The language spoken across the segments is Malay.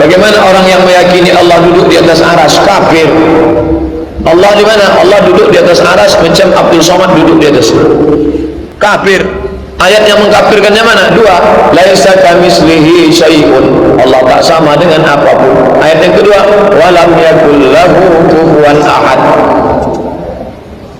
Bagaimana orang yang meyakini Allah duduk di atas aras? Kafir. Allah di mana? Allah duduk di atas aras macam Abdul Somad duduk di atas. Kafir. Ayat yang mengkafirkannya mana? Dua. Laisa kamitslihi syai'un. Allah tak sama dengan apapun. Ayat yang kedua, walam yakul lahu kufuwan ahad.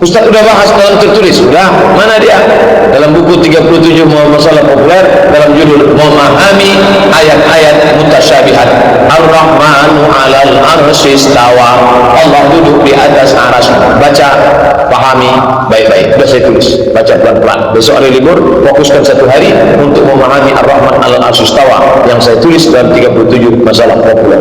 Ustaz sudah bahas dalam tertulis, sudah. Mana dia? Dalam buku 37 masalah populer, dalam judul memahami ayat-ayat mutasyabihat. Ar-Rahmanu 'alal 'arsy istawa. Allah duduk di atas aras. Baca, pahami baik-baik. Sudah saya tulis. Baca pelan-pelan. Besok hari libur, fokuskan satu hari untuk memahami Ar-Rahman 'alal 'arsy istawa yang saya tulis dalam 37 masalah populer.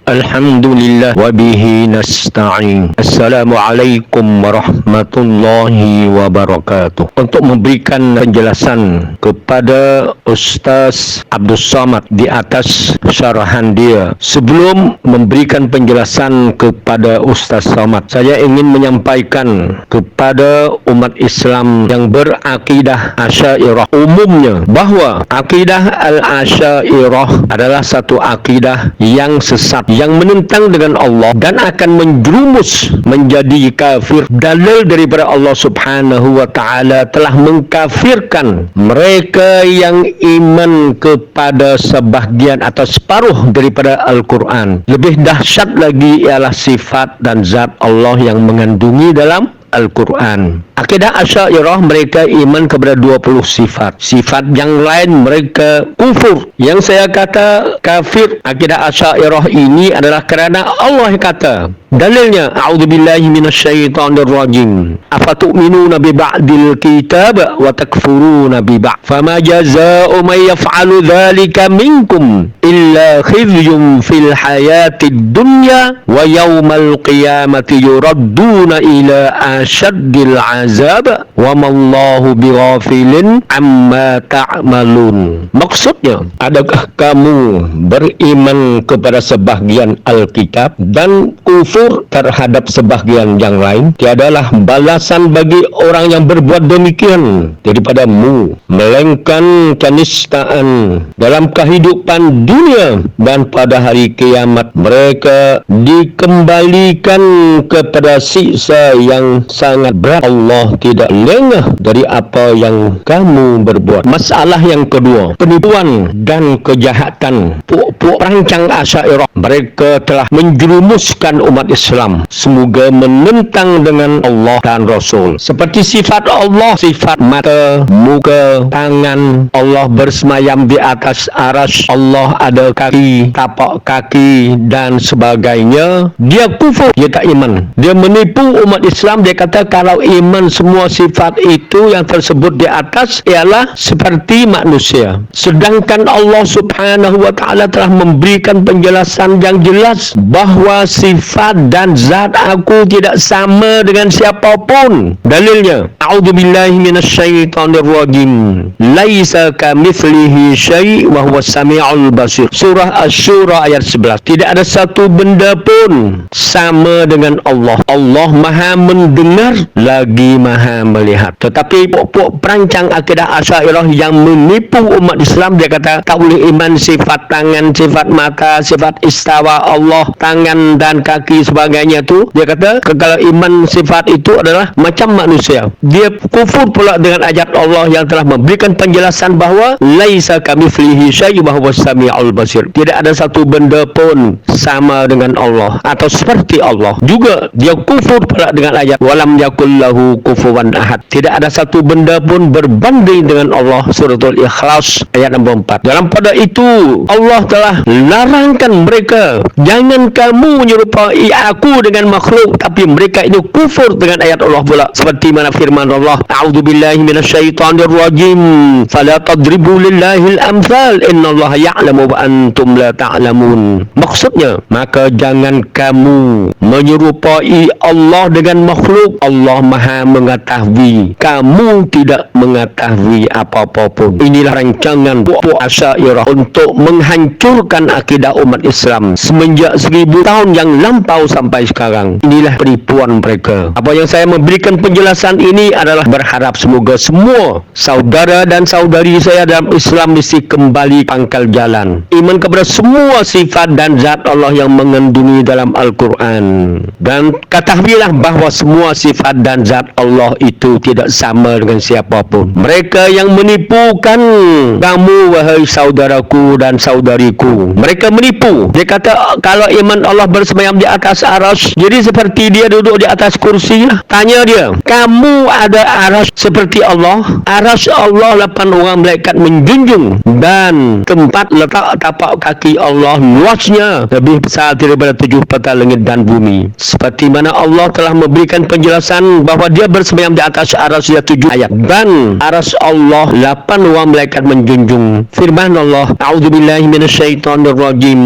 Alhamdulillah wa bihi nasta'in. Assalamualaikum warahmatullahi wabarakatuh. Untuk memberikan penjelasan kepada Ustaz Abdul Somad di atas syarahan dia, sebelum memberikan penjelasan kepada Ustaz Somad, saya ingin menyampaikan kepada umat Islam yang berakidah Asy'ariyah umumnya bahawa akidah Al-Asy'ariyah adalah satu akidah yang sesat, yang menentang dengan Allah dan akan menjerumus menjadi kafir. Dalil daripada Allah Subhanahu wa taala telah mengkafirkan mereka yang iman kepada sebahagian atau separuh daripada Al-Quran. Lebih dahsyat lagi ialah sifat dan zat Allah yang mengandungi dalam Al-Quran. Akidah Asy'ariyah mereka iman kepada 20 sifat. Sifat yang lain mereka kufur. Yang saya kata kafir akidah Asy'ariyah ini adalah kerana Allah kata. Dalilnya, a'udzubillahi minasyaitonirrajim. Afatu'minuna bi ba'dil kitab wa takfuruna bi ba'd. Fama jazaa'u man yaf'alu dzalika minkum illa khizyun fil hayatid dunya wa yaumal qiyamati yuradduna ila asyaddil azab wa mallahu bighafilin amma ta'malun. Maksudnya, adakah kamu beriman kepada sebahagian Alkitab dan kufur terhadap sebahagian yang lain? Tiadalah balasan bagi orang yang berbuat demikian daripadamu melainkan kenistaan dalam kehidupan dunia, dan pada hari kiamat mereka dikembalikan kepada siksa yang sangat berat. Allah tidak lengah dari apa yang kamu berbuat. Masalah yang kedua, penipuan dan kejahatan. Puak-puak perancang Asy'ariyah mereka telah menjerumuskan umat Islam semoga menentang dengan Allah dan Rasul. Seperti sifat Allah, sifat mata, muka, tangan. Allah bersemayam di atas aras. Allah ada kaki, tapak kaki dan sebagainya. Dia kufur, dia tak iman. Dia menipu umat Islam. Dia kata kalau iman semua sifat itu yang tersebut di atas ialah seperti manusia. Sedangkan Allah Subhanahu wa taala telah memberikan penjelasan yang jelas bahawa sifat dan zat aku tidak sama dengan siapapun. Dalilnya, a'udzubillahi minasyaitonirrajim. Laisa kamitslihi syai' wa huwas samiul basir. Surah Asy-Syura ayat 11. Tidak ada satu benda pun sama dengan Allah. Allah Maha mendengar lagi Maha melihat. Tetapi puak-puak perancang akidah Asy'ariyah yang menipu umat Islam, dia kata tak boleh iman sifat tangan, sifat mata, sifat istawa Allah, tangan dan kaki sebagainya tu. Dia kata kalau iman sifat itu adalah macam manusia. Dia kufur pula dengan ayat Allah yang telah memberikan penjelasan bahawa laisa kamitslihi syai'un wa huwas samiul basir. Tidak ada satu benda pun sama dengan Allah atau seperti Allah. Juga dia kufur pula dengan ayat walam yakul lahu kufuwan ahad. Tidak ada satu benda pun berbanding dengan Allah. Suratul Ikhlas ayat 64. Dalam pada itu Allah telah larangkan mereka, jangan kamu menyerupai aku dengan makhluk, tapi mereka itu kufur dengan ayat Allah pula. Seperti mana firman Allah, a'udzubillahi minasyaitonirrajim. Fala tadribu lillahil amsal innallaha ya'lamu wa antum la ta'lamun. Maksudnya, maka jangan kamu menyerupai Allah dengan makhluk, cukup Allah Maha mengetahui, kamu tidak mengetahui apa-apa pun. Inilah rancangan puak-puak Asy'ariyah untuk menghancurkan akidah umat Islam semenjak 1000 tahun yang lampau sampai sekarang. Inilah penipuan mereka. Apa yang saya memberikan penjelasan ini adalah berharap semoga semua saudara dan saudari saya dalam Islam mesti kembali pangkal jalan, iman kepada semua sifat dan zat Allah yang mengandungi dalam Al-Quran, dan ketahuilah bahawa semua sifat dan zat Allah itu tidak sama dengan siapapun. Mereka yang menipukan kamu, wahai saudaraku dan saudariku, mereka menipu. Dia kata kalau iman Allah bersemayam di atas aras, jadi seperti dia duduk di atas kursi lah. Tanya dia, kamu ada aras seperti Allah? Aras Allah 8 orang malaikat menjunjung, dan tempat letak tapak kaki Allah luasnya lebih besar daripada 7 peta langit dan bumi. Seperti mana Allah telah memberikan penjelasan bahawa dia bersemayam di atas aras 7 ayat, dan aras Allah 8 orang malaikat menjunjung. Firman Allah, a'udzubillahi minasyaitonirrajim,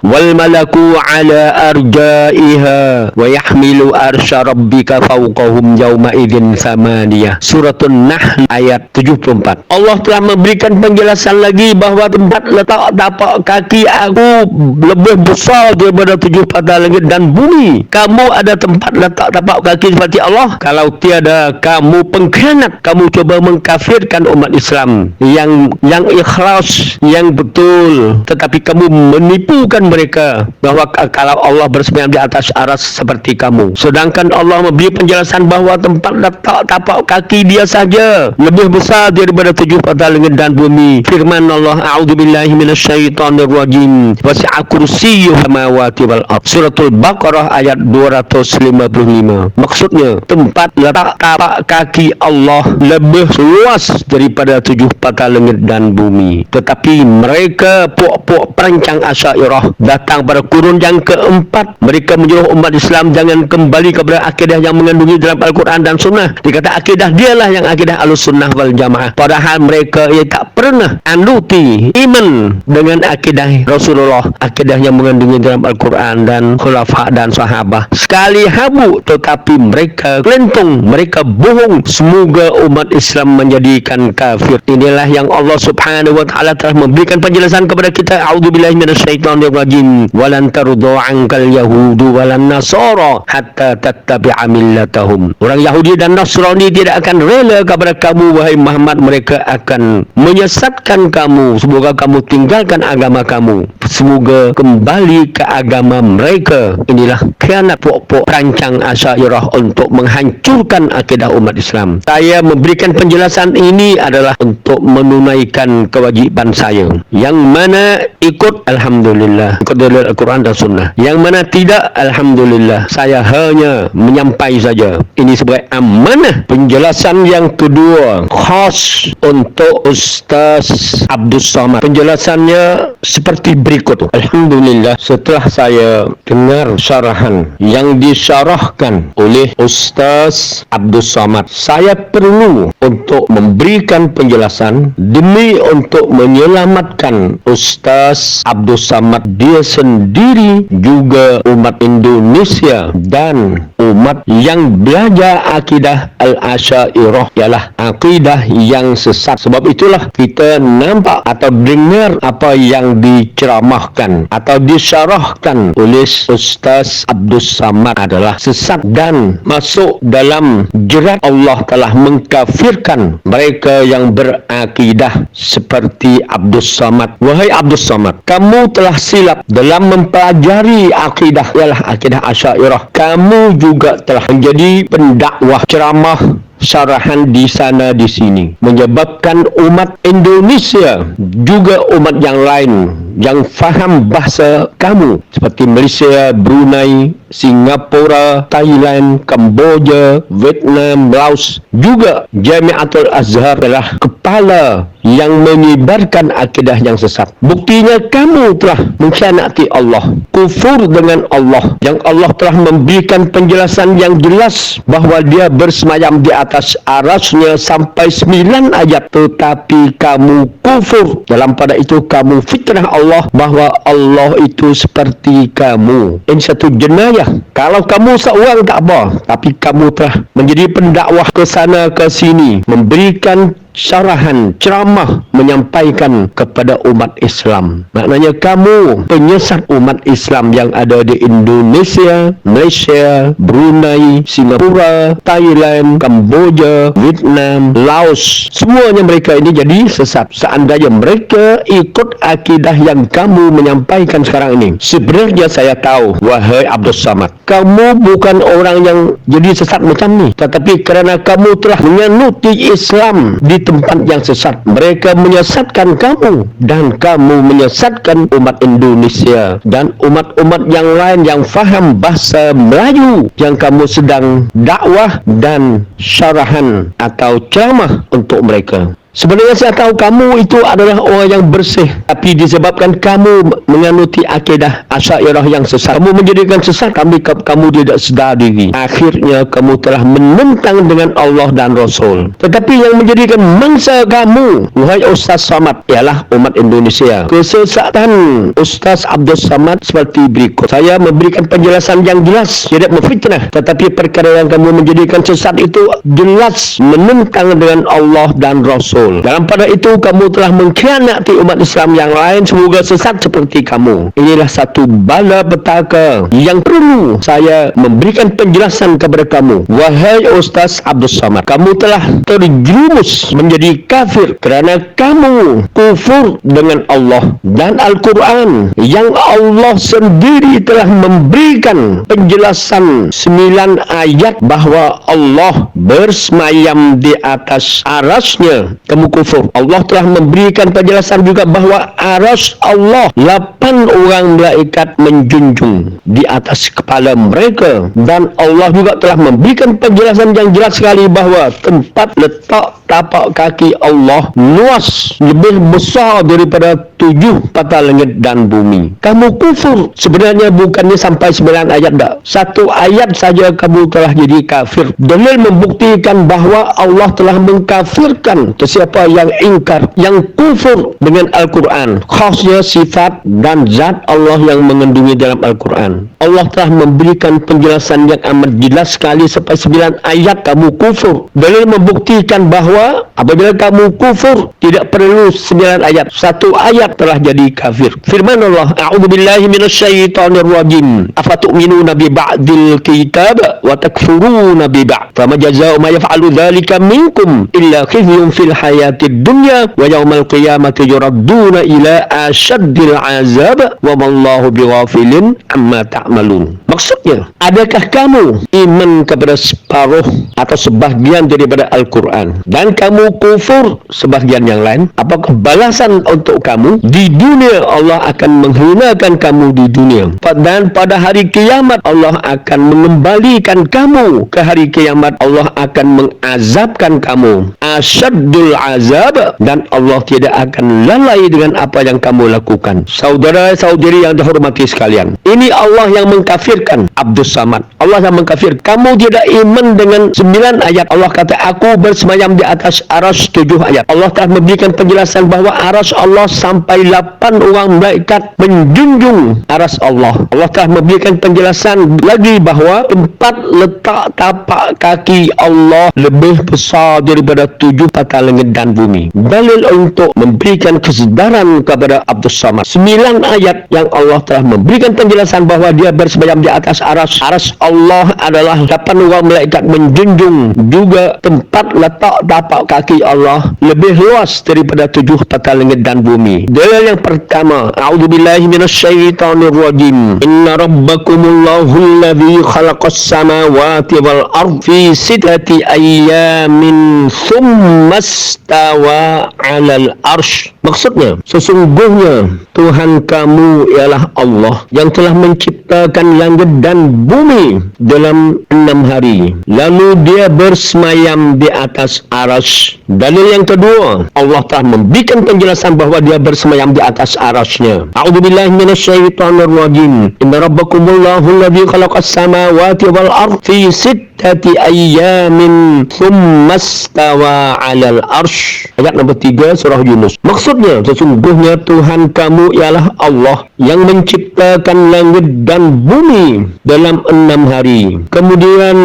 wal malaku ala arjaiha wa yahmilu arsya rabbika fawqahum yawma idzin samaniyah. Suratun Nahl ayat 74. Allah telah memberikan penjelasan lagi bahawa tempat letak tapak kaki aku lebih besar daripada 7 peta langit dan bumi. Kamu ada tempat letak tapak kaki seperti Allah? Kalau tiada, kamu pengkhianat. Kamu coba mengkafirkan umat Islam yang ikhlas, yang betul, tetapi kamu menipukan mereka bahawa kalau Allah bersemayam di atas aras seperti kamu. Sedangkan Allah memberi penjelasan bahawa tempat letak tapak kaki dia saja lebih besar daripada 7 peta langit dan bumi. Firman Allah, a'udzubillahi minasyaitonirrajim, wasi'a kursiyyuhu samawati wal ardh. Suratul Baqarah ayat 255. Maksudnya, tempat letak tapak kaki Allah lebih luas daripada 7 peta langit dan bumi. Tetapi mereka puak-puak perancang Asy'ariyah datang pada kurun yang keempat. Mereka menyuruh umat Islam jangan kembali kepada akidah yang mengandungi dalam Al-Quran dan Sunnah. Dikata akidah dialah yang akidah Ahlussunnah wal Jamaah. Padahal mereka tak pernah anuti iman dengan akidah Rasulullah, akidah yang mengandungi dalam Al-Quran dan khulafa dan sahabah. Sekali habuk, tetapi mereka kelentung, mereka bohong. Semoga umat Islam menjadikan kafir. Inilah yang Allah Subhanahu wa taala telah memberikan penjelasan kepada kita. A'udzubillahi minasyaitonirrajim. Walan tarudhu 'ankal yahudu walan nasara hatta tattabi'a millatahum. Orang Yahudi dan Nasrani tidak akan rela kepada kamu, wahai Muhammad. Mereka akan menyesatkan kamu. Semoga kamu tinggalkan agama kamu. Semoga kembali ke agama mereka. Inilah khianat pokok perancang Asy'ariyah untuk menghancurkan akidah umat Islam. Saya memberikan penjelasan ini adalah untuk menunaikan kewajiban saya. Yang mana ikut, alhamdulillah, ikut dalil Al-Quran dan Sunnah. Yang mana tidak, alhamdulillah, saya hanya menyampai saja. Ini sebagai amanah. Penjelasan yang kedua khas untuk Ustaz Abdus Somad. Penjelasannya seperti berikut. Alhamdulillah, setelah saya dengar syarahan yang disyarahkan oleh Ustaz Abdus Somad, saya perlu untuk memberikan penjelasan demi untuk menyelamatkan Ustaz Abdus Somad dia sendiri, juga umat Indonesia dan umat yang belajar akidah Al-Asy'ariyah ialah akidah yang sesat. Sebab itulah kita nampak atau dengar apa yang diceramahkan atau disyarahkan oleh Ustaz Abdus Somad adalah sesat dan masuk dalam jerat. Allah telah mengkafirkan mereka yang berakidah seperti Abdus Somad. Wahai Abdus Somad, kamu telah silap dalam mempelajari akidah ialah akidah Asy'ariyah. Kamu juga telah menjadi pendakwah ceramah syarahan di sana di sini, menyebabkan umat Indonesia juga umat yang lain yang faham bahasa kamu seperti Malaysia, Brunei, Singapura, Thailand, Kamboja, Vietnam, Laos, juga Jamiatul Azhar adalah kepala yang menyebarkan akidah yang sesat. Buktinya kamu telah mengkhianati Allah, kufur dengan Allah, yang Allah telah memberikan penjelasan yang jelas bahawa dia bersemayam di atas arasnya sampai 9 ayat, tetapi kamu kufur. Dalam pada itu kamu fitnah Allah bahawa Allah itu seperti kamu. Ini satu jenayah ya, kalau kamu seorang tak apa, tapi kamu telah menjadi pendakwah ke sana ke sini, memberikan syarahan, ceramah, menyampaikan kepada umat Islam. Maknanya kamu penyesat umat Islam yang ada di Indonesia, Malaysia, Brunei, Singapura, Thailand, Kamboja, Vietnam, Laos. Semuanya mereka ini jadi sesat. Seandainya mereka ikut akidah yang kamu menyampaikan sekarang ini. Sebenarnya saya tahu, wahai Abdul Samad, kamu bukan orang yang jadi sesat macam ni. Tetapi kerana kamu telah menyanuti Islam di tempat yang sesat, mereka menyesatkan kamu, dan kamu menyesatkan umat Indonesia dan umat-umat yang lain yang faham bahasa Melayu yang kamu sedang dakwah dan syarahan atau ceramah untuk mereka. Sebenarnya saya tahu kamu itu adalah orang yang bersih, tapi disebabkan kamu menganuti akidah Asy'ariyah yang sesat, kamu menjadikan sesat kamu tidak sedar diri. Akhirnya kamu telah menentang dengan Allah dan Rasul. Tetapi yang menjadikan mangsa kamu, wahai Ustaz Samad, ialah umat Indonesia. Kesesatan Ustaz Abdul Samad seperti berikut. Saya memberikan penjelasan yang jelas, tidak memfitnah. Tetapi perkara yang kamu menjadikan sesat itu jelas menentang dengan Allah dan Rasul. Dalam pada itu kamu telah mengkhianati umat Islam yang lain semoga sesat seperti kamu. Inilah satu bala petaka yang perlu saya memberikan penjelasan kepada kamu. Wahai Ustaz Abdul Samad, kamu telah terjerumus menjadi kafir kerana kamu kufur dengan Allah dan Al-Quran yang Allah sendiri telah memberikan penjelasan 9 ayat bahawa Allah bersemayam di atas arasnya. Kamu kufur. Allah telah memberikan penjelasan juga bahawa aras Allah 8 orang malaikat menjunjung di atas kepala mereka, dan Allah juga telah memberikan penjelasan yang jelas sekali bahawa tempat letak tapak kaki Allah luas, lebih besar daripada 7 patah langit dan bumi. Kamu kufur. Sebenarnya bukannya sampai 9 ayat tak. 1 ayat saja kamu telah jadi kafir. Dalil membuktikan bahawa Allah telah mengkafirkan siapa yang ingkar, yang kufur dengan Al-Quran, khasnya sifat dan zat Allah yang mengandungi dalam Al-Quran. Allah telah memberikan penjelasan yang amat jelas sekali sampai 9 ayat kamu kufur. Dalil membuktikan bahawa apabila kamu kufur tidak perlu 9 ayat, 1 ayat telah jadi kafir. Firman Allah, a'udzubillahi minasyaitonirrajim, afatu'minuna bi ba'dil kitab wa takfuruna bi ba'd, fama jazaa'u ma yaf'alu dzalika minkum illa khizyun fil hayatid dunya wa yaumal qiyamati yuradduna ila asyaddil azab wa mallahu bighafilin amma ta'malun. Maksudnya, adakah kamu iman kepada separuh atau sebahagian daripada Al-Quran dan kamu kufur sebahagian yang lain? Apakah balasan untuk kamu? Di dunia Allah akan menghinakan kamu di dunia, dan pada hari kiamat Allah akan mengembalikan kamu ke hari kiamat. Allah akan mengazabkan kamu asyaddul azab, dan Allah tidak akan lalai dengan apa yang kamu lakukan. Saudara-saudari yang dihormati sekalian, ini Allah yang mengkafirkan Abdul Samad. Allah yang mengkafir. Kamu tidak iman dengan 9 ayat. Allah kata aku bersemayam di atas aras 7 ayat. Allah telah memberikan penjelasan bahawa aras Allah sampai 8 orang malaikat menjunjung aras Allah. Allah telah memberikan penjelasan lagi bahawa tempat letak tapak kaki Allah lebih besar daripada 7 patah langit dan bumi. Dalil untuk memberikan kesedaran kepada Abdul Samad. 9 ayat yang Allah telah memberikan penjelasan bahawa dia bersemayam di atas aras. Aras Allah adalah 8 orang malaikat menjunjung. Juga tempat letak tapak kaki Allah lebih luas daripada 7 patah langit dan bumi. Dalil yang pertama, a'udzubillahi minasyaitonirrajim, inna rabbakumullahu alladzi khalaqas samawati wal ardh fi 6 ayyamin thumma istawa 'alal arsy. Maksudnya, sesungguhnya Tuhan kamu ialah Allah yang telah menciptakan langit dan bumi dalam 6 hari. Lalu dia bersemayam di atas aras. Dalil yang kedua, Allah telah memberikan penjelasan bahawa dia bersemayam di atas arasnya. A'udzubillahi minasyaitonirrajim. Inna rabbakumullahu alladzi khalaqas samawati wal ardh fi 6 ayyamin thumma istawa 'alal arsy. Ayat nombor 3 surah Yunus. Maksud Maksudnya, sesungguhnya Tuhan kamu ialah Allah yang menciptakan langit dan bumi dalam 6 hari. Kemudian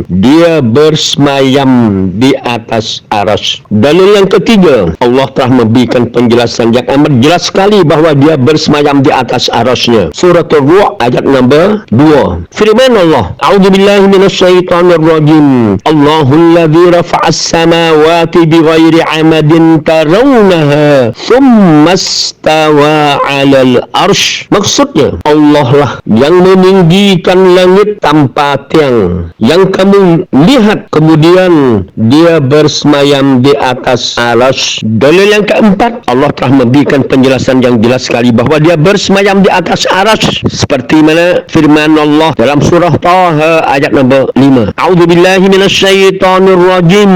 dia bersemayam di atas arsy. Dalil yang ketiga, Allah telah memberikan penjelasan yang amat jelas sekali bahawa dia bersemayam di atas arsy-Nya. Surah Ar-Ruh ayat nombor 2. Firman Allah, A'udzubillahi minasyaitonirrajim. Allahul ladzi rafa'as samawati bighairi 'amadin tarawnaha thumma istawa 'alal arsy. Maksudnya, Allah lah yang meninggikan langit tanpa tiang yang kamu lihat, kemudian dia bersemayam di atas arsy. Dalil yang keempat, Allah telah memberikan penjelasan yang jelas sekali bahawa dia bersemayam di atas arsy, seperti mana firman Allah dalam surah Taha ayat nombor 5. A'udzubillahi minasyaitonirrajim.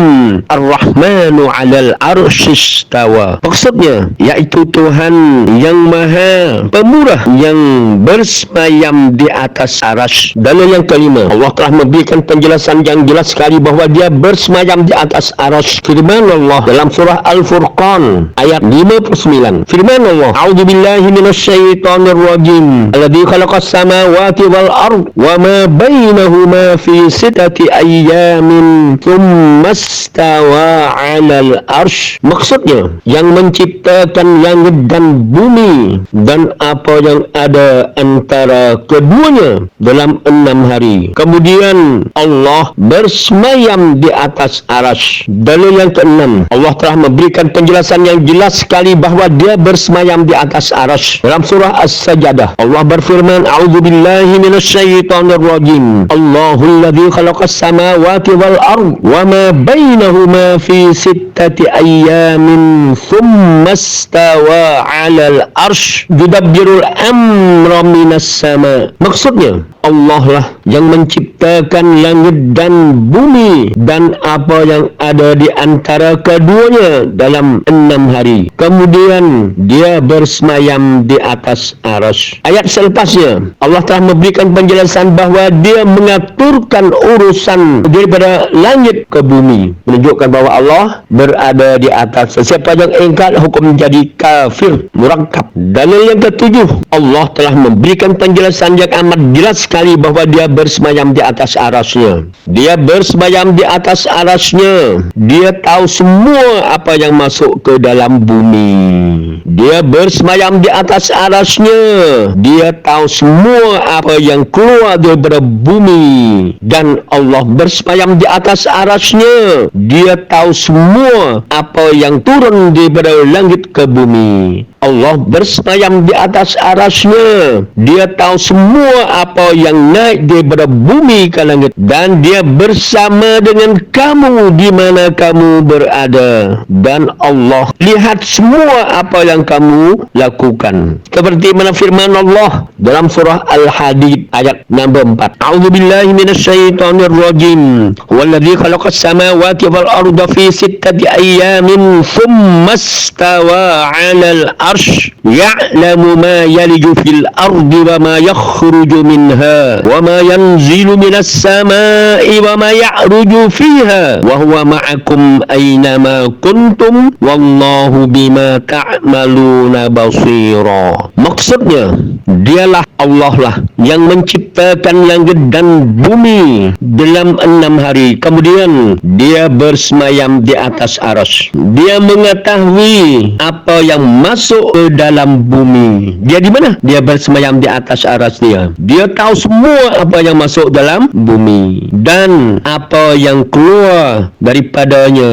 Ar-Rahmanu 'alal arsy istawa. Maksudnya, yaitu Tuhan yang Maha Pemurah yang bersemayam di atas arsy. Dalil yang kelima, Allah telah memberikan penjelasan yang jelas sekali bahawa dia bersemayam di atas arsy. Firman Allah dalam surah Al-Furqan ayat 59. Firman Allah, A'udzubillahi minasyaitonirrajim. Alladzi khalaqas samawati wal ard wa ma bainahuma fi sittati ayyamin thumma istawa 'alal arsy. Maksudnya, yang menciptakan langit dan bumi dan apa yang ada antara keduanya dalam 6 hari. Kemudian Allah bersemayam di atas arsy. Dalil yang keenam, Allah telah memberikan penjelasan yang jelas sekali bahawa dia bersemayam di atas arsy. Dalam surah As-Sajdah, Allah berfirman, A'udzubillahi minasyaitonirrajim. Allahul ladzi khalaqas samawati wal ard wa ma bainahuma fi sittati ayyamin thumma istawa 'alal arsy yudabbirul amra minas sama. Maksudnya, Allah lah yang menciptakan langit dan bumi dan apa yang ada di antara keduanya dalam 6 hari. Kemudian dia bersemayam di atas arsy. Ayat selepasnya, Allah telah memberikan penjelasan bahawa dia mengaturkan urusan daripada langit ke bumi, menunjukkan bahawa Allah berada di atas. Sesiapa yang ingkar hukum menjadi kafir murakkab. Dalil yang ketujuh, Allah telah memberikan penjelasan yang amat jelas sekali bahawa dia bersemayam di atas arsy-Nya. Dia bersemayam di atas arsy-Nya. Dia tahu semua apa yang masuk ke dalam bumi. Dia bersemayam di atas arsy-Nya. Dia tahu semua apa yang keluar daripada bumi. Dan Allah bersemayam di atas arsy-Nya. Dia tahu semua apa yang turun daripada langit ke bumi. Allah bersemayam di atas arsy-Nya. Dia tahu semua apa yang naik daripada bumi ke langit, dan dia bersama dengan kamu di mana kamu berada, dan Allah lihat semua apa yang kamu lakukan. Seperti mana firman Allah dalam surah Al-Hadid ayat nombor 4. A'udzubillahi minasyaitonirrajim. Walladzi khalaqas samawati wal arda fi sittati ayyamin thumma istawa 'alal arsy ya'lamu ma yaliju fil ardi wa ma yakhruju minha wa ma yanzilu minas samai wa ma ya'ruju fiha wa huwa ma'akum aynama kuntum wallahu bima ta'maluna basira. Maksudnya, dialah Allah lah yang menciptakan langit dan bumi dalam 6 hari. Kemudian dia bersemayam di atas arsy. Dia mengetahui apa yang masuk ke dalam bumi. Dia di mana? Dia bersemayam di atas arsy dia. Dia tahu semua apa yang masuk dalam bumi dan apa yang keluar daripadanya.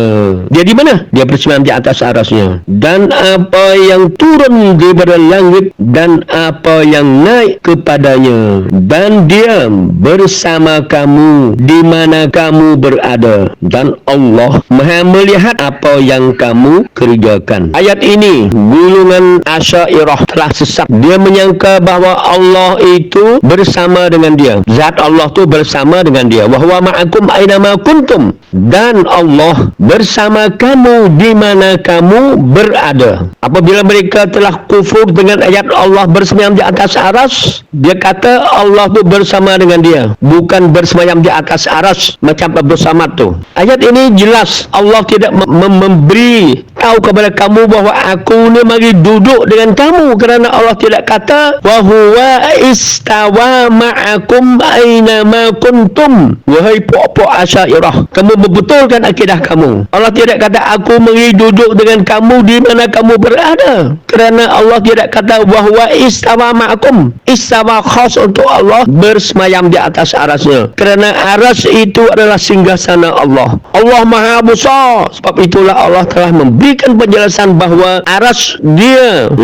Dia di mana? Dia bersemayam di atas arsy-Nya. Dan apa yang turun daripada langit dan apa yang naik kepadanya. Dan dia bersama kamu di mana kamu berada. Dan Allah Maha melihat apa yang kamu kerjakan. Ayat ini golongan Asy'ariyah telah sesat. Dia menyangka bahawa Allah itu bersama dengan dia. Zat Allah tu bersama dengan dia. Wa huwa ma'akum aynama kuntum. Dan Allah bersama kamu di mana kamu berada. Apabila mereka telah kufur dengan ayat melihat Allah bersemayam di atas aras, dia kata Allah tu bersama dengan dia, bukan bersemayam di atas aras macam Abdul Samad tu. Ayat ini jelas Allah tidak memberi tahu kepada kamu bahawa aku ni mari duduk dengan kamu, kerana Allah tidak kata wa huwa istawa ma'akum aina ma kuntum. Wahai puak-puak Asy'ariyah, kamu membetulkan akidah kamu. Allah tidak kata aku mari duduk dengan kamu di mana kamu berada, kerana Allah tidak kata wahwa istawa ma'akum. Istawa khas untuk Allah bersemayam di atas arasnya, kerana aras itu adalah singgasana Allah. Allah Maha Besar. Sebab itulah Allah telah memberikan penjelasan bahawa aras dia 8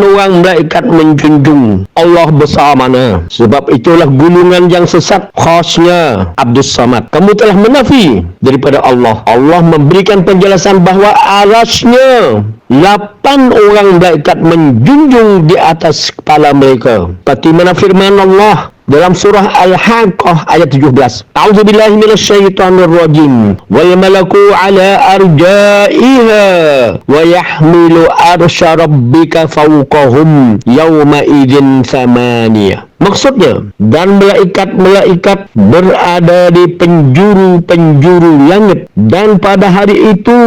orang malaikat menjunjung. Allah besar mana? Sebab itulah gulungan yang sesat khasnya Abdul Samad. Kamu telah menafi daripada Allah. Allah memberikan penjelasan bahawa arasnya 8 orang malaikat menjunjung di atas kepala mereka. Seperti mana firman Allah dalam surah Al-Haqqah ayat 17. A'udzubillahi minasyaitonir rajim. Wal malaku ala arja'iha wa yahmilu arsya rabbika fawqahum yawma idzin thamaniyah. Maksudnya, dan malaikat-malaikat berada di penjuru-penjuru langit, dan pada hari itu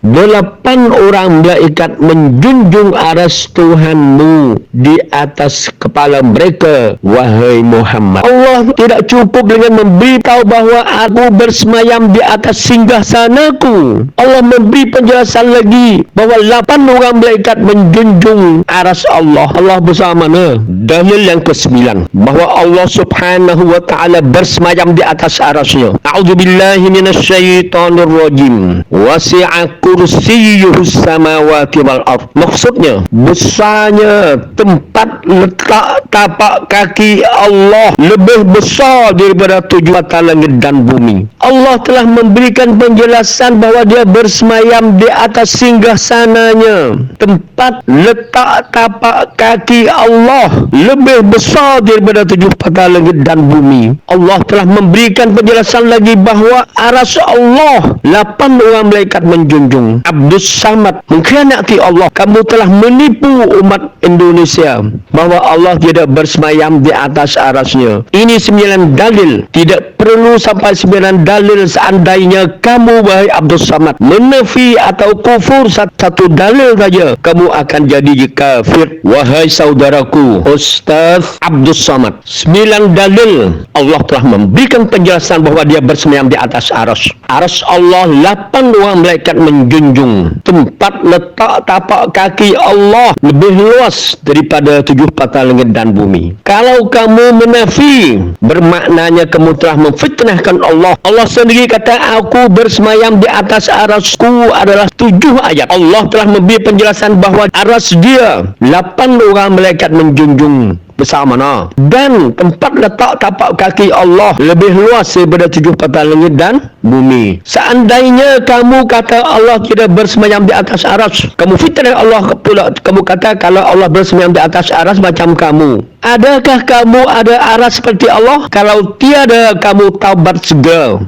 8 orang malaikat menjunjung aras Tuhanmu di atas kepala mereka, wahai Muhammad. Allah tidak cukup dengan memberitahu bahawa aku bersemayam di atas singgasanaku. Allah memberi penjelasan lagi bahawa 8 orang malaikat menjunjung aras Allah. Allah besar mana? Dalil yang ke-9 bahawa Allah Subhanahu wa ta'ala bersemayam di atas arasnya. A'udzubillahi minasyaitonir rajim. Wasi'a kursiyyuhus samawati wal ardh. Maksudnya, besarnya tempat letak tapak kaki Allah lebih besar daripada 7 mata langit dan bumi. Allah telah memberikan penjelasan bahawa dia bersemayam di atas singgasananya. Tempat letak tapak kaki Allah lebih besar daripada 7 mata langit dan bumi. Allah telah memberikan penjelasan lagi bahawa aras Allah 8 orang malaikat menjunjung. Abdul Samad mengkhianati Allah. Kamu telah menipu umat Indonesia bahawa Allah tidak bersemayam di atas arasnya. Ini 9 dalil. Tidak perlu sampai 9 dalil. Seandainya kamu, wahai Abdul Samad, menafi atau kufur satu dalil saja, kamu akan jadi kafir. Wahai saudaraku Ustaz Abdul Samad, 9 dalil Allah telah memberikan penjelasan bahawa dia bersemayam di atas aras. Aras Allah 8 orang malaikat menjunjung. Tempat letak tapak kaki Allah lebih luas daripada 7 mata langit dan bumi. Kalau kamu menafi, bermaknanya kamu telah memfitnahkan Allah. Allah sendiri kata aku bersemayam di atas arasku adalah 7 ayat. Allah telah memberi penjelasan bahawa aras dia 8 orang malaikat menjunjung. Besar mana? Dan tempat letak tapak kaki Allah lebih luas daripada 7 mata langit dan bumi. Seandainya kamu kata Allah tidak bersemayam di atas aras, kamu fitnah Allah pula. Kamu kata kalau Allah bersemayam di atas aras macam kamu. Adakah kamu ada aras seperti Allah? Kalau tiada, kamu taubat segera.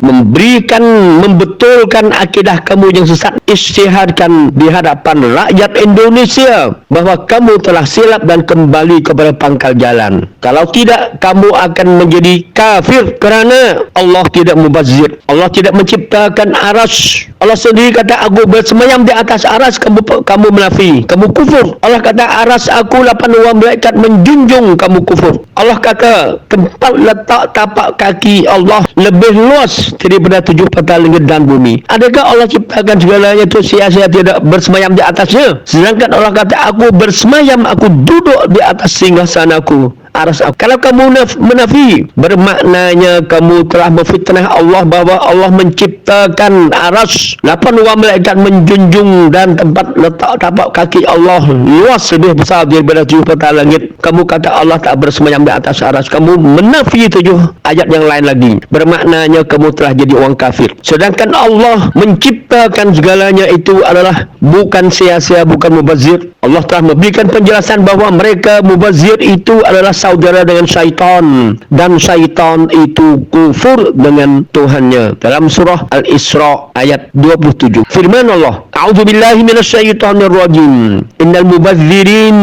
Membetulkan akidah kamu yang sesat. Isytiharkan di hadapan rakyat Indonesia bahawa kamu telah silap dan kembali kepada pangkal jalan. Kalau tidak, kamu akan menjadi kafir, kerana Allah tidak mubazir. Allah tidak menciptakan aras. Allah sendiri kata aku bersemayam di atas aras, kamu menafi, kamu kufur. Allah kata aras aku 8 orang malaikat menjunjung, kamu kufur. Allah kata tempat letak tapak kaki Allah lebih luas daripada 7 mata langit dan bumi. Adakah Allah ciptakan segalanya itu sia-sia tidak bersemayam di atasnya? Sedangkan Allah kata aku bersemayam, aku duduk di atas singgasanaku, aras aku. Kalau kamu menafi, bermaknanya kamu telah memfitnah Allah bahawa Allah menciptakan aras 8 orang malaikat menjunjung, dan tempat letak tapak kaki Allah luas lebih besar daripada 7 mata langit. Kamu kata Allah tak bersemayam di atas aras. Kamu menafi 7 ayat yang lain lagi. Bermaknanya kamu telah jadi orang kafir. Sedangkan Allah menciptakan segalanya itu adalah bukan sia-sia, bukan mubazir. Allah telah memberikan penjelasan bahawa mereka mubazir itu adalah saudara dengan syaitan, dan syaitan itu kufur dengan Tuhannya. Dalam surah Al-Isra ayat 27. Firman Allah, A'udzubillahi minasyaitonirrajim. Innal mubadzirin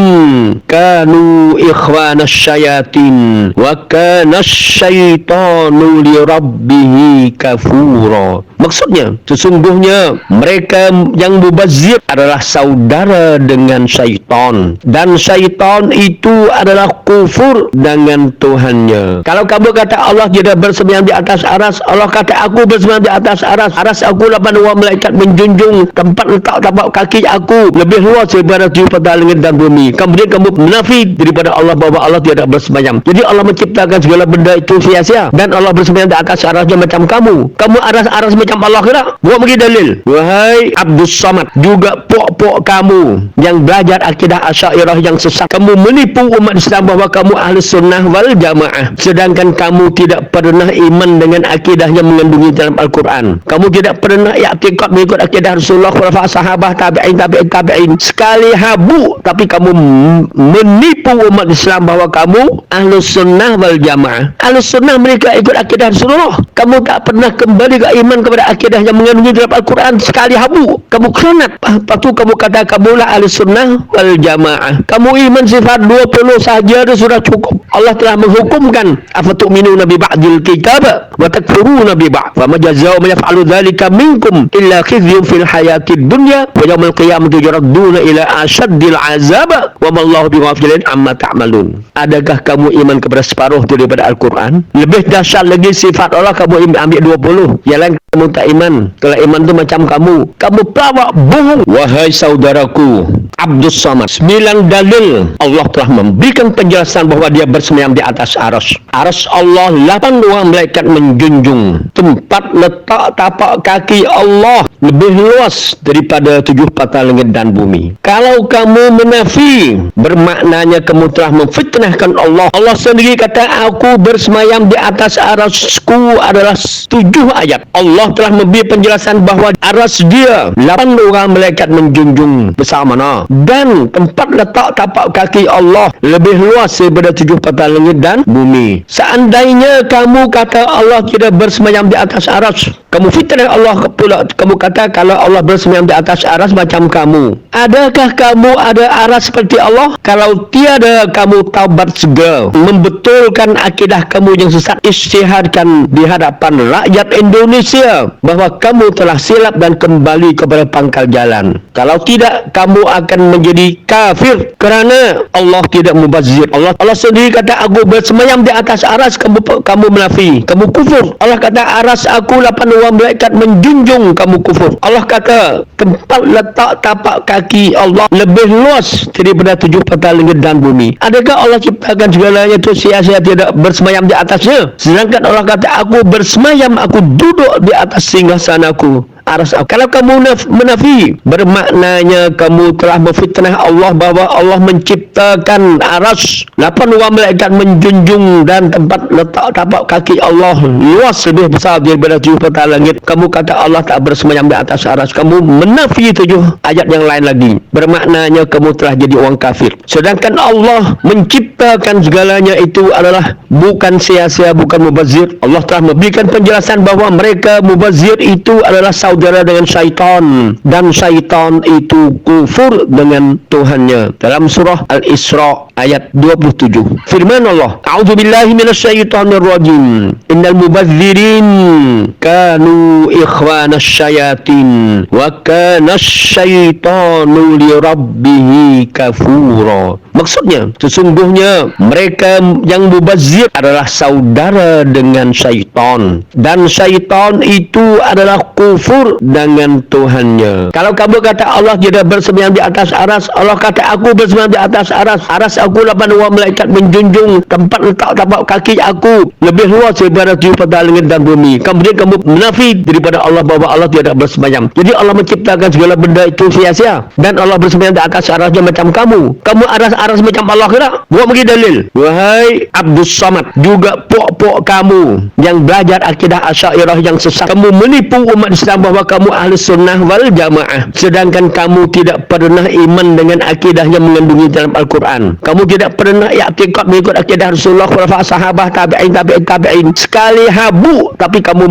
kanu ikhwanas syayatin wa kana syaitanu li rabbih kafura. Maksudnya, sesungguhnya mereka yang mubazir adalah saudara dengan syaitan, dan syaitan itu adalah kufur dengan Tuhannya. Kalau kamu kata Allah tidak bersemayam di atas aras, Allah kata aku bersemayam di atas aras. Aras aku 8 orang malaikat menjunjung, tempat letak tapak kaki aku lebih luas daripada 7 petal langit dan bumi. Kemudian kamu menafik daripada Allah bahawa Allah tidak bersemayam. Jadi Allah menciptakan segala benda itu sia-sia, dan Allah bersemayam di atas arasnya macam kamu. Kamu aras macam Allah kira? Buat bagi dalil. Wahai Abdus Samad, juga pok-pok kamu yang belajar akidah Asy'ariyah yang sesat, kamu menipu umat Islam bahawa kamu ahli sunnah wal jamaah, sedangkan kamu tidak pernah iman dengan akidah yang mengandungi dalam Al-Quran. Kamu tidak pernah i'tiqad mengikut akidah Rasulullah, khulafa, sahabah, tabi'in. Sekali habu, tapi kamu menipu umat Islam bahawa kamu ahli sunnah wal jamaah. Ahli sunnah mereka ikut akidah Rasulullah. Kamu tak pernah kembali ke iman kepada akidah yang mengandungi dalam Al-Quran. Sekali habu, kamu khianat. Lepas tu kamu kata kamulah ahli sunnah wal jamaah. Kamu iman sifat 20 sahaja sudah cukup. Allah telah menghukumkan, afatu'minuna bi ba'dil kitab wa takfuruna bi ba'd, wa ma jazaa'u man yaf'alu dzalika minkum illa khizyun fil hayatid dunya wa yaumil qiyamati yuradduna ila asyaddil azab wa ma Allahu bighafilin amma ta'malun. Adakah kamu iman kepada separuh daripada Al-Quran? Lebih dahsyat lagi sifat Allah kamu ambil 20. Yang lain kamu tak iman. Kalau iman tu macam kamu pelawak bohong. Wahai saudaraku Abdus Samad, 9 dalil Allah telah memberikan penjelasan bahawa dia bersemayam di atas aras. Aras Allah 8 orang malaikat menjunjung. Tempat letak tapak kaki Allah lebih luas daripada 7 patah langit dan bumi. Kalau kamu menafi, bermaknanya kamu telah memfitnahkan Allah. Allah sendiri kata aku bersemayam di atas arasku adalah 7 ayat. Allah telah memberi penjelasan bahawa aras dia 8 orang malaikat menjunjung besar mana, dan tempat letak tapak kaki Allah lebih luas daripada 7 patah langit dan bumi. Seandainya kamu kata Allah tidak bersemayam di atas aras, kamu fitnah Allah pula. Kamu kata kalau Allah bersemayam di atas aras macam kamu. Adakah kamu ada aras seperti Allah? Kalau tiada, kamu taubat segera, membetulkan akidah kamu yang sesat, isytiharkan di hadapan rakyat Indonesia bahawa kamu telah silap dan kembali kepada pangkal jalan. Kalau tidak, kamu akan menjadi kafir kerana Allah tidak mubazir. Allah sendiri kata aku bersemayam di atas aras, kamu menafi, kamu kufur. Allah kata aras aku 8 orang malaikat menjunjung, kamu kufur. Allah kata tempat letak tapak kaki Allah lebih luas daripada 7 patah langit dan bumi. Adakah Allah ciptakan segalanya itu sia-sia tidak bersemayam di atasnya? Sedangkan Allah kata aku bersemayam, aku duduk di atas singgasanaku, aras aku. Kalau kamu menafi, bermaknanya kamu telah memfitnah Allah bahawa Allah menciptakan aras 8 orang malaikat menjunjung, dan tempat letak tapak kaki Allah luas lebih besar daripada 7 patah langit. Kamu kata Allah tak bersemayam di atas aras. Kamu menafi 7 ayat yang lain lagi. Bermaknanya kamu telah jadi orang kafir. Sedangkan Allah menciptakan segalanya itu adalah bukan sia-sia, bukan mubazir. Allah telah memberikan penjelasan bahawa mereka mubazir itu adalah saudara dengan syaitan, dan syaitan itu kufur dengan Tuhannya. Dalam surah Al-Isra ayat 27. Firman Allah, A'udzubillahi minasyaitonirrajim. Innal mubadzirin kanu ikhwanas syayatin wa kana syaitanu li rabbih kafura. Maksudnya, sesungguhnya mereka yang mubazir adalah saudara dengan syaitan, dan syaitan itu adalah kufur dengan Tuhannya. Kalau kamu kata Allah tidak bersemayam di atas aras, Allah kata aku bersemayam di atas aras. Aras aku 8 orang malaikat menjunjung, tempat letak tapak kaki aku lebih luas daripada 7 patah langit dan bumi. Kemudian kamu menafik daripada Allah bahawa Allah tidak bersemayam. Jadi Allah menciptakan segala benda itu sia-sia, dan Allah bersemayam di atas arasnya macam kamu. Kamu aras macam Allah kira? Buat bagi dalil. Wahai Abdus Samad, juga pok-pok kamu yang belajar akidah Asy'ariyah yang sesat, kamu menipu umat Islam bahawa bahawa kamu ahli sunnah wal jamaah, sedangkan kamu tidak pernah iman dengan akidah yang mengandungi dalam Al-Quran. Kamu tidak pernah i'tiqad mengikut akidah Rasulullah, khulafa, sahabah, tabi'in. Sekali habu, tapi kamu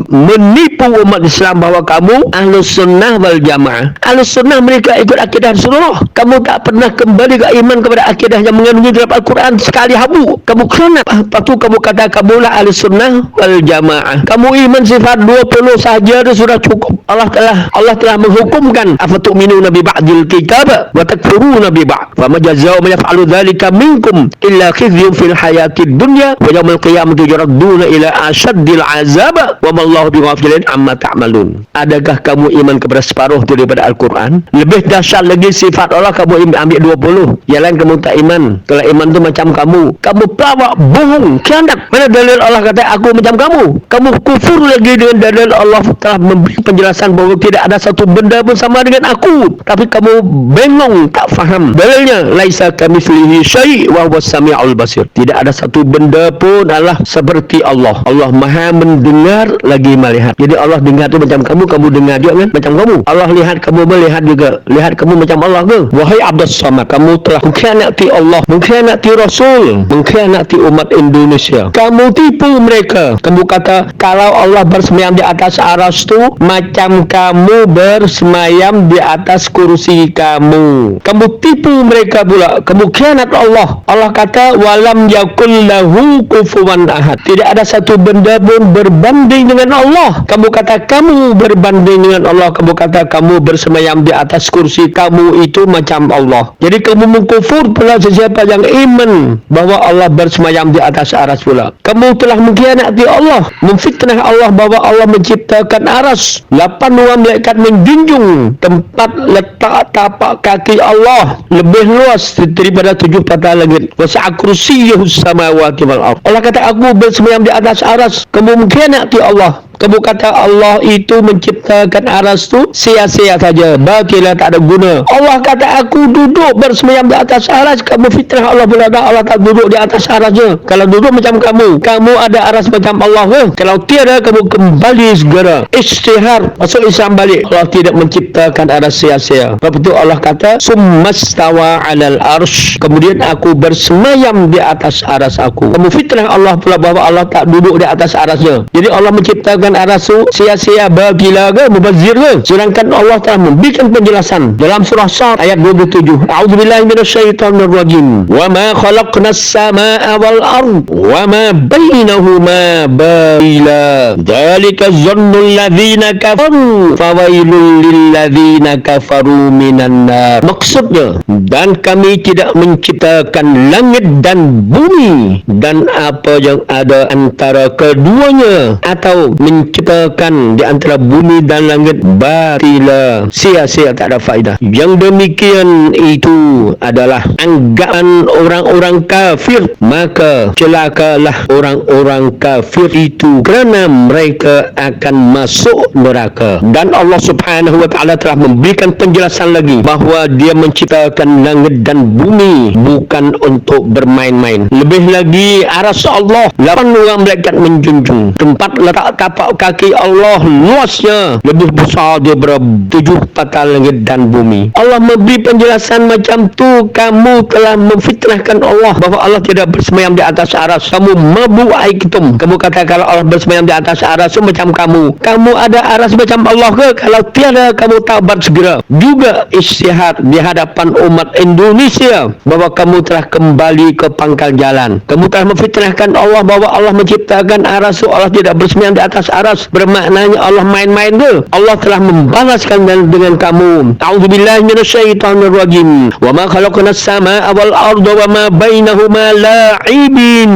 menipu umat Islam bahawa kamu ahli sunnah wal jamaah. Ahli sunnah mereka ikut akidah Rasulullah. Kamu tak pernah kembali ke iman kepada akidah yang mengandungi dalam Al-Quran. Sekali habu, kamu khianat. Lepas tu kamu kata kamulah ahli sunnah wal jamaah. Kamu iman sifat 20 sahaja itu sudah cukup. Allah telah menghukumkan afatu'minuna bi ba'dil kitab wa takfuruna bi ba'd. Fa ma jazaa'u man yaf'alu dzalika minkum illa khizyun fil hayatid dunya wa yaumil qiyamati yuradduna ila asyaddil azab wa ma Allahu bighafilin amma ta'malun. Adakah kamu iman kepada separuh daripada Al-Quran? Lebih dahsyat lagi sifat Allah kamu ambil 20. Yang lain kamu tak iman. Kalau iman tu macam kamu pelawak, bohong, khianat. Mana dalil Allah kata aku macam kamu? Kamu kufur lagi dengan dalil Allah telah memberi penjelasan bahawa tidak ada satu benda pun sama dengan aku. Tapi kamu bengong, tak faham. Dalilnya laisa kamitslihi syai' wa huwas samiul basir. Tidak ada satu benda pun adalah seperti Allah. Allah Maha mendengar lagi melihat. Jadi Allah dengar tu macam kamu dengar dia kan macam kamu. Allah lihat kamu melihat juga. Lihat kamu macam Allah ke? Wahai Abdus Samad, kamu telah mengkhianati Allah, mengkhianati Rasul, mengkhianati umat Indonesia. Kamu tipu mereka. Kamu kata kalau Allah bersemayam di atas aras tu macam kamu bersemayam di atas kursi kamu. Kamu tipu mereka pula. Kamu khianat Allah. Allah kata walam yakul lahu kufuwan ahad. Tidak ada satu benda pun berbanding dengan Allah. Kamu kata kamu berbanding dengan Allah. Kamu kata kamu bersemayam di atas kursi kamu itu macam Allah. Jadi kamu mengkufur pula sesiapa yang iman bahawa Allah bersemayam di atas aras pula. Kamu telah mengkhianati Allah, memfitnah Allah bahawa Allah menciptakan aras. 8 orang malaikat menjunjung tempat letak tapak kaki Allah lebih luas daripada 7 patah langit. Wasi'a kursiyyuhus samawati wal ardh. Allah kata aku bersemayam di atas aras. Kamu mengkhianati Allah. Kamu kata Allah itu menciptakan aras tu sia-sia saja, bakilah, tak ada guna. Allah kata aku duduk bersemayam di atas aras. Kamu fitnah Allah pula. Allah tak duduk di atas arasnya. Kalau duduk macam kamu ada aras macam Allah ke? Kalau tiada, kamu kembali segera istihar, masuk Islam balik. Allah tidak menciptakan aras sia-sia. Sebab itu Allah kata summastawa 'alal arsy, kemudian aku bersemayam di atas aras aku. Kamu fitnah Allah pula bahawa Allah tak duduk di atas arasnya. Jadi Allah menciptakan aras tu sia-sia, bagilah ke, mubazir ke? Sedangkan Allah telah memberikan penjelasan dalam surah Sad ayat 27. A'udzubillahi minasyaitonir rajim. Wa ma khalaqnas samaa'a wal ard wa ma bainahuma batila. Dzalika dzannul ladzina kafaru fawailul lil ladzina kafaru minan nar. Maksudnya, dan kami tidak menciptakan langit dan bumi dan apa yang ada antara keduanya, atau menciptakan di antara bumi dan langit batila, sia-sia, tak ada faedah. Yang demikian itu adalah anggapan orang-orang kafir, maka celakalah orang-orang kafir itu kerana mereka akan masuk neraka. Dan Allah Subhanahu wa ta'ala telah memberikan penjelasan lagi bahawa dia menciptakan langit dan bumi bukan untuk bermain-main. Lebih lagi aras Allah 8 orang malaikat menjunjung. Tempat letak tapak kaki Allah luasnya lebih besar daripada 7 patah langit dan bumi. Allah memberi penjelasan macam tu. Kamu telah memfitnahkan Allah bahawa Allah tidak bersemayam di atas aras. Kamu mabuk aikitum. Kamu kata kalau Allah bersemayam di atas aras itu macam kamu. Kamu ada aras macam Allah ke? Kalau tiada, kamu taubat segera. Juga istihad di hadapan umat Indonesia bahawa kamu telah kembali ke pangkal jalan. Kamu telah memfitnahkan Allah bahawa Allah menciptakan aras itu Allah tidak bersemayam di atas aras. Bermaknanya Allah main-main ke? Allah telah membalaskan dengan kamu. A'udzubillahi minasyaitonir rajim. Wa ma khalaqnas samaa'a wal arda wa ma bainahuma la'ibin.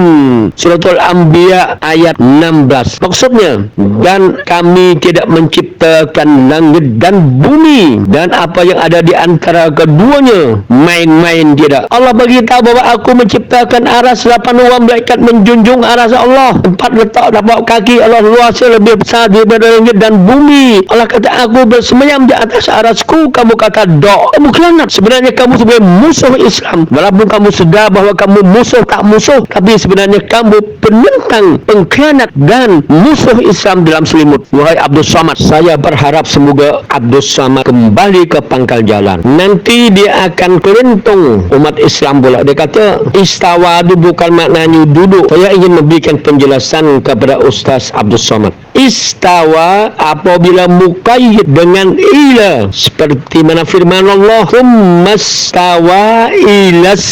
Suratul Anbiya ayat 16. Maksudnya, dan kami tidak menciptakan langit dan bumi dan apa yang ada di antara keduanya main-main, tidak. Allah beritahu bahawa aku menciptakan aras. 8 orang malaikat menjunjung aras Allah. Tempat letak tapak kaki Allah luas lebih besar daripada langit dan bumi. Allah kata, aku bersemayam di atas arasku. Kamu kata, dok. Kamu khianat. Sebenarnya kamu sebagai musuh Islam. Walaupun kamu sedar bahawa kamu musuh tak musuh, tapi sebenarnya kamu penentang, pengkhianat dan musuh Islam dalam selimut. Wahai Abdul Somad, saya berharap semoga Abdul Somad kembali ke pangkal jalan. Nanti dia akan kerentung umat Islam pula. Dia kata, istawa itu bukan maknanya duduk. Saya ingin memberikan penjelasan kepada Ustaz Abdul Somad. Istawa apabila muqayyid dengan ila, seperti mana firman Allah, tsummastawa ilas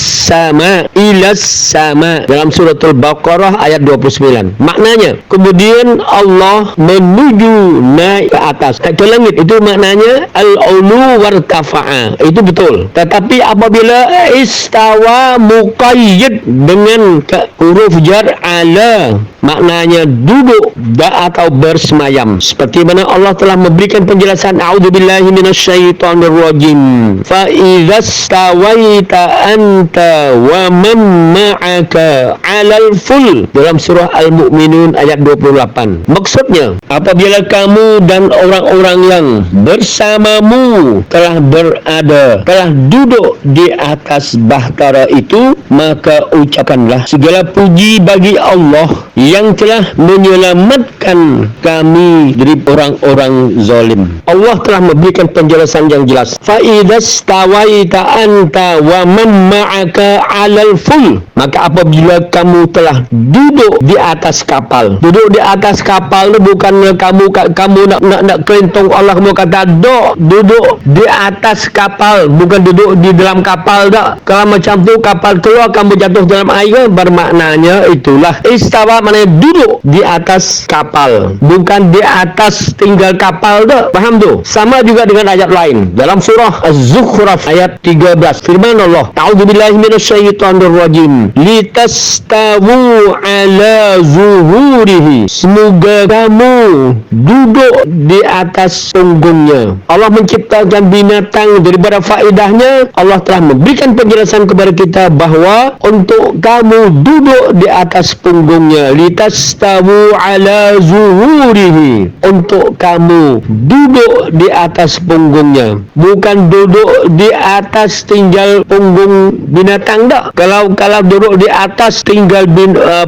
sama dalam suratul Baqarah ayat 29. Maknanya kemudian Allah menuju naik ke atas, naik ke langit. Itu maknanya al-ulu wartafa'a. Itu betul. Tetapi apabila istawa muqayyid dengan huruf jar ala, maknanya duduk atau bersemayam. Seperti mana Allah telah memberikan penjelasan, a'udzubillahi minasyaitonirrajim, fa idzastawaita anta wa man ma'aka 'alal ful, dalam surah Al-Mu'minun ayat 28. Maksudnya, apabila kamu dan orang-orang yang bersamamu telah berada, telah duduk di atas bahtera itu, maka ucapkanlah segala puji bagi Allah yang telah menyelamatkan kami dari orang-orang zalim. Allah telah memberikan penjelasan yang jelas. Fa idzastawaita anta wa man ma'aka 'alal ful, maka apabila kamu telah duduk di atas kapal. Duduk di atas kapal itu bukan kamu nak kelentong. Allah kamu kata duduk di atas kapal, bukan duduk di dalam kapal dak. Kalau macam tu kapal keluar kamu jatuh dalam air, bermaknanya itulah istawa, maknanya duduk di atas kapal, bukan di atas tinggal kapal dah. Faham tu? Sama juga dengan ayat lain dalam surah Az-Zukhruf ayat 13. Firman Allah, a'udzubillahi minasyaitonirrajim, litastawu ala zuhurihi, semoga kamu duduk di atas punggungnya. Allah menciptakan binatang. Daripada faedahnya, Allah telah memberikan penjelasan kepada kita bahawa untuk kamu duduk di atas punggungnya, litastawu ala zuhurihi, untuk kamu duduk di atas punggungnya, bukan duduk di atas tinggal punggung binatang dak. Kalau duduk di atas tinggal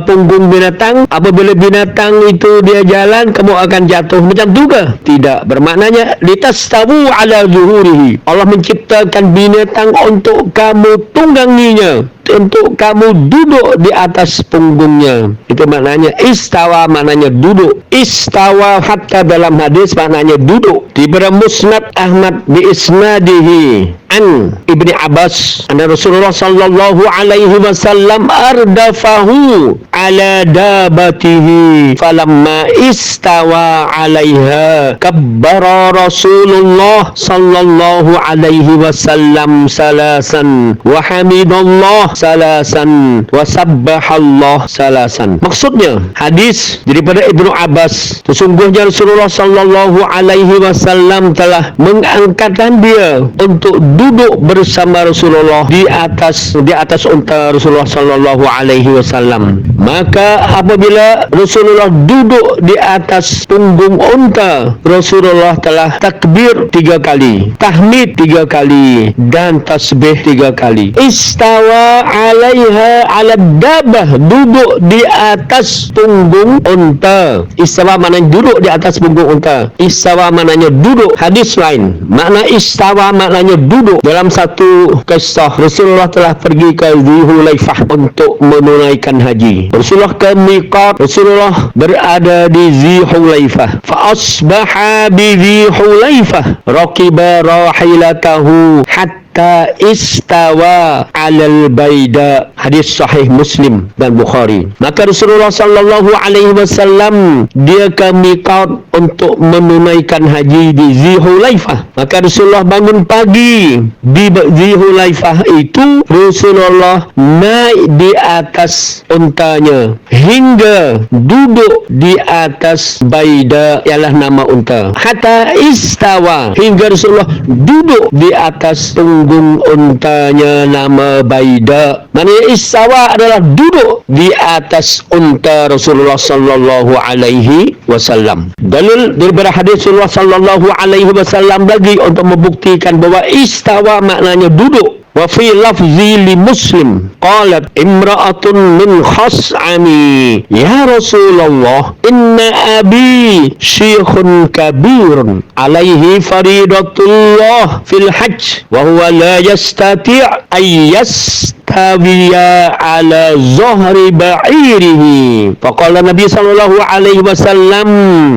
punggung binatang, apabila binatang itu dia jalan, kamu akan jatuh macam tu ke? Tidak. Bermaknanya litastawu ala zuhurihi, Allah menciptakan binatang untuk kamu tungganginya, untuk kamu duduk di atas punggungnya. Itu maknanya istawa, maknanya duduk. Istawa hatta dalam hadis maknanya duduk. Di Musnad Ahmad bi isnadihi an Ibni Abbas anna Rasulullah sallallahu alaihi wasallam ardafahu ala dabatihi falamma istawa alaiha kabbara Rasulullah sallallahu alaihi wasallam salasan wa hamidallah salasan wa sabbahallah salasan. Maksudnya hadis daripada Ibnu Abbas, sesungguhnya Rasulullah sallallahu alaihi wasallam telah mengangkatkan dia untuk duduk bersama Rasulullah di atas unta Rasulullah sallallahu alaihi wasallam. Maka apabila Rasulullah duduk di atas punggung unta, Rasulullah telah takbir 3 kali, tahmid 3 kali, dan tasbih 3 kali. Istawa alaiha ala dabah, duduk di atas punggung unta. Istawa maknanya duduk di atas punggung unta. Istawa maknanya duduk. Hadis lain, makna istawa maknanya duduk. Dalam satu kisah, Rasulullah telah pergi ke Dzulhulaifah untuk menunaikan haji. Rasulullah ke miqat, Rasulullah berada di Dzulhulaifah. Fa asbaha bi Dzulhulaifah, raqiba rahilatahu hatta istawa alal baida. Hadis sahih Muslim dan Bukhari. Maka Rasulullah sallallahu alaihi wasallam dia ke miqat untuk menunaikan haji di Dzulhulaifah. Maka Rasulullah bangun pagi di Dzulhulaifah itu. Rasulullah naik di atas untanya hingga duduk di atas baida, ialah nama unta. Hatta istawa, hingga Rasulullah duduk di atas punggung untanya nama Baida. Maknanya istawa adalah duduk di atas unta Rasulullah sallallahu alaihi wasallam. Dalil daripada hadis Rasulullah sallallahu alaihi wasallam lagi untuk membuktikan bahawa istawa maknanya duduk. Wa fi lafzi li Muslim qalat imra'atun min khas'ami ya Rasulullah inna abi syekhun kabirun alaihi faridatullah fil hajj wa huwa la yastati' ay yastawiya ala zahri ba'irihi. Faqala Nabi sallallahu alaihi wasallam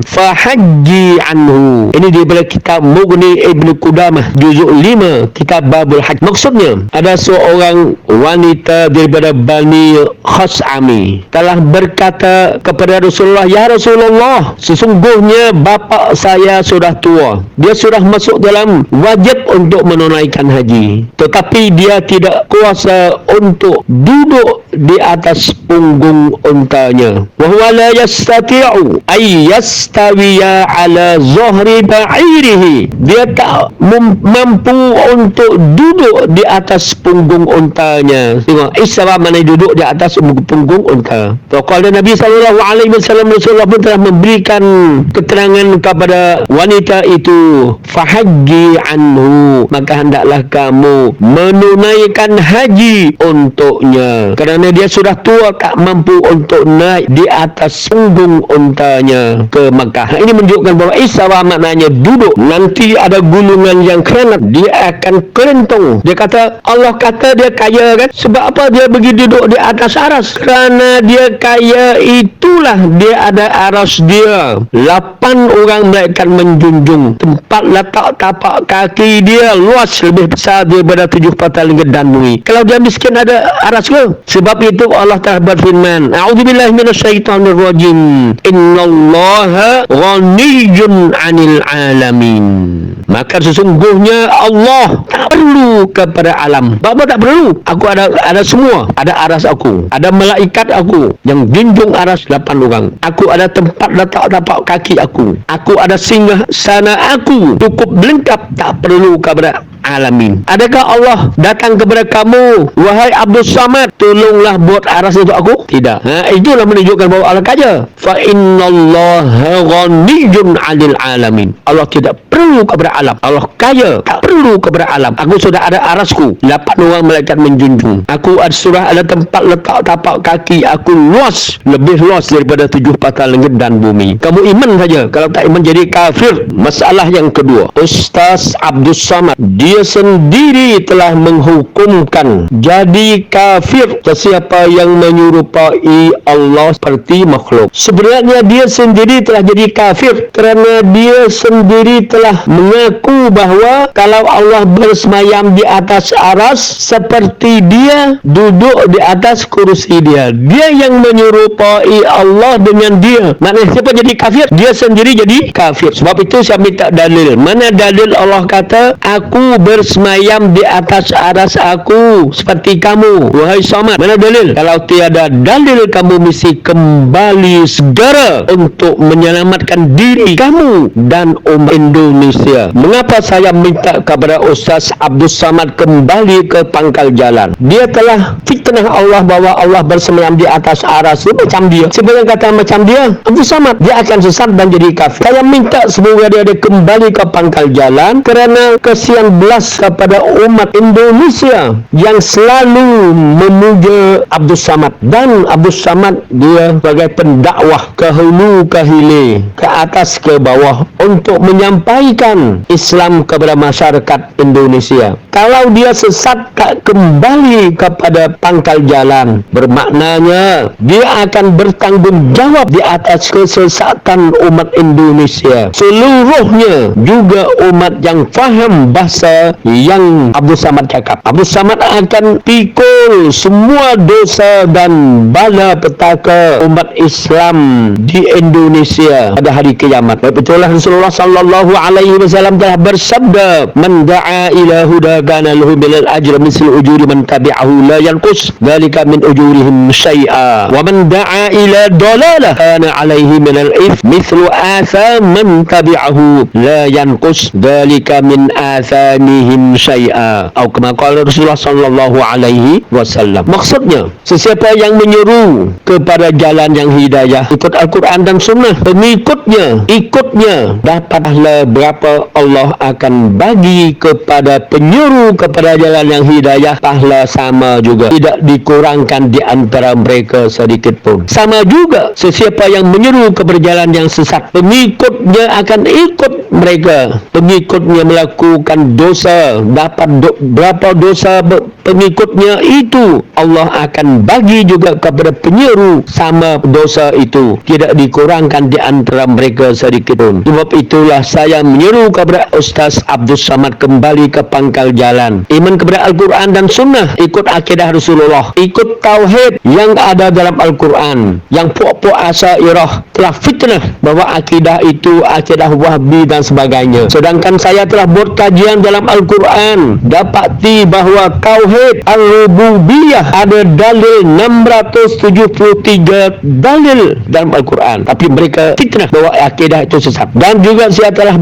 fahajji anhu. Ini daripada kitab Mughni Ibn Qudamah juzuk 5 kitab Babul Hajj. Maksudnya ada seorang wanita daripada Bani Khas'ami telah berkata kepada Rasulullah, ya Rasulullah, sesungguhnya bapa saya sudah tua, dia sudah masuk dalam wajib untuk menunaikan haji, tetapi dia tidak kuasa untuk duduk di atas punggung untanya. Wa huwa la yastati'u ay yastawiya ala zahri ba'irihi. Dia tak mampu untuk duduk di atas punggung untanya. Tengok, istawa mana duduk di atas punggung unta. Kalau Nabi sallallahu alaihi wasallam, Rasulullah pun telah memberikan keterangan kepada wanita itu, fahajji anhu, maka hendaklah kamu menunaikan haji untuknya, kerana dia sudah tua, tak mampu untuk naik di atas punggung untanya ke Makkah. Ini menunjukkan bahawa istawa maknanya duduk. Nanti ada gulungan yang khianat, dia akan kerentung. Dia kata, Allah kata dia kaya kan? Sebab apa dia pergi duduk di atas aras? Kerana dia kaya, itulah dia ada aras dia. 8 orang malaikat menjunjung. Tempat letak tapak kaki dia luas, lebih besar daripada 7 patah langit dan bumi. Kalau dia miskin ada aras ke? Sebab itu Allah telah berfirman, a'udzubillahi minasyaitonirrajim, innallaha ghaniyyun 'anil 'alamin. Maka sesungguhnya Allah tak perlu kepada alam. Bapa tak perlu. Aku ada semua. Ada aras aku, ada malaikat aku yang junjung aras 8 orang. Aku ada tempat letak tapak kaki aku. Aku ada singgah sana aku. Cukup lengkap, tak perlu kepada alamin. Adakah Allah datang kepada kamu, wahai Abdul Samad, tolonglah buat aras untuk aku? Tidak. Itulah menunjukkan bahawa Allah kaya. Fa innallaha ghaniyyun 'anil 'alamin. Allah tidak perlu kepada alam. Allah kaya, tak perlu kepada alam. Aku sudah ada arasku. 8 orang malaikat menjunjung. Aku sudah ada tempat letak tapak kaki aku luas, lebih luas daripada 7 patah langit dan bumi. Kamu iman saja. Kalau tak iman jadi kafir. Masalah yang kedua, Ustaz Abdul Samad, dia sendiri telah menghukumkan jadi kafir sesiapa yang menyerupai Allah seperti makhluk. Sebenarnya dia sendiri telah jadi kafir kerana dia sendiri telah mengaku bahawa kalau Allah bersemayam di atas aras, seperti dia duduk di atas kursi dia. Dia yang menyerupai Allah dengan dia. Maknanya siapa jadi kafir? Dia sendiri jadi kafir. Sebab itu saya minta dalil. Mana dalil Allah kata, aku bersemayam di atas aras aku seperti kamu, wahai Samad? Mana dalil? Kalau tiada dalil, kamu mesti kembali segera untuk menyelamatkan diri kamu dan umat Indonesia. Mengapa saya minta kepada Ustaz Abdul Samad kembali ke pangkal jalan? Dia telah fitnah Allah bahawa Allah bersemayam di atas aras. Macam dia. Siapa yang kata macam dia? Abdul Samad. Dia akan sesat dan jadi kafir. Saya minta semoga dia kembali ke pangkal jalan, kerana kesian belas kepada umat Indonesia yang selalu memuja Abdul Samad. Dan Abdul Samad dia sebagai pendakwah ke hulu ke hilir, ke atas ke bawah, untuk menyampaikan Islam kepada masyarakat Indonesia. Kalau dia sesat tak kembali kepada pangkal jalan, bermaknanya dia akan bertanggung jawab di atas kesesatan umat Indonesia seluruhnya, juga umat yang faham bahasa yang Abdul Samad cakap. Abdul Samad akan pikul semua dosa dan bala petaka umat Islam di Indonesia pada hari kiamat. Betullah Rasulullah sallallahu alaihi alaihi wasallam telah bersabda, "Man da'a ila huda kana lahu minal ajri mislu ujuri man tabi'ahu la yanqus dzalika min ujurihim syai'a wa man da'a ila dalalah kana alaihi minal its mislu atham man tabi'ahu la yanqus dzalika min athamihim syai'a." Atau kama qala Rasulullah sallallahu alaihi wasallam. Maksudnya, sesiapa yang menyeru kepada jalan yang hidayah, ikut Al-Quran dan Sunnah, ikutnya dapat pahala berapa Allah akan bagi kepada penyeru kepada jalan yang hidayah, pahala sama juga, tidak dikurangkan di antara mereka sedikit pun. Sama juga sesiapa yang menyeru kepada jalan yang sesat, pengikutnya akan ikut mereka. Pengikutnya melakukan dosa, dapat berapa dosa pengikutnya itu Allah akan bagi juga kepada penyeru sama dosa itu, tidak dikurangkan di antara mereka sedikit pun. Sebab itulah saya menyeru kepada Ustaz Abdul Samad kembali ke pangkal jalan, iman kepada Al-Quran dan Sunnah, ikut akidah Rasulullah, ikut tauhid yang ada dalam Al-Quran. Yang puak-puak Asy'ariyah telah fitnah bahawa akidah itu akidah Wahhabi dan sebagainya, sedangkan saya telah buat kajian dalam Al-Quran, dapati bahawa tauhid al-rububiyah ada dalil 673 dalil dalam Al-Quran, tapi mereka fitnah bahawa akidah itu sesat. Dan juga saya telah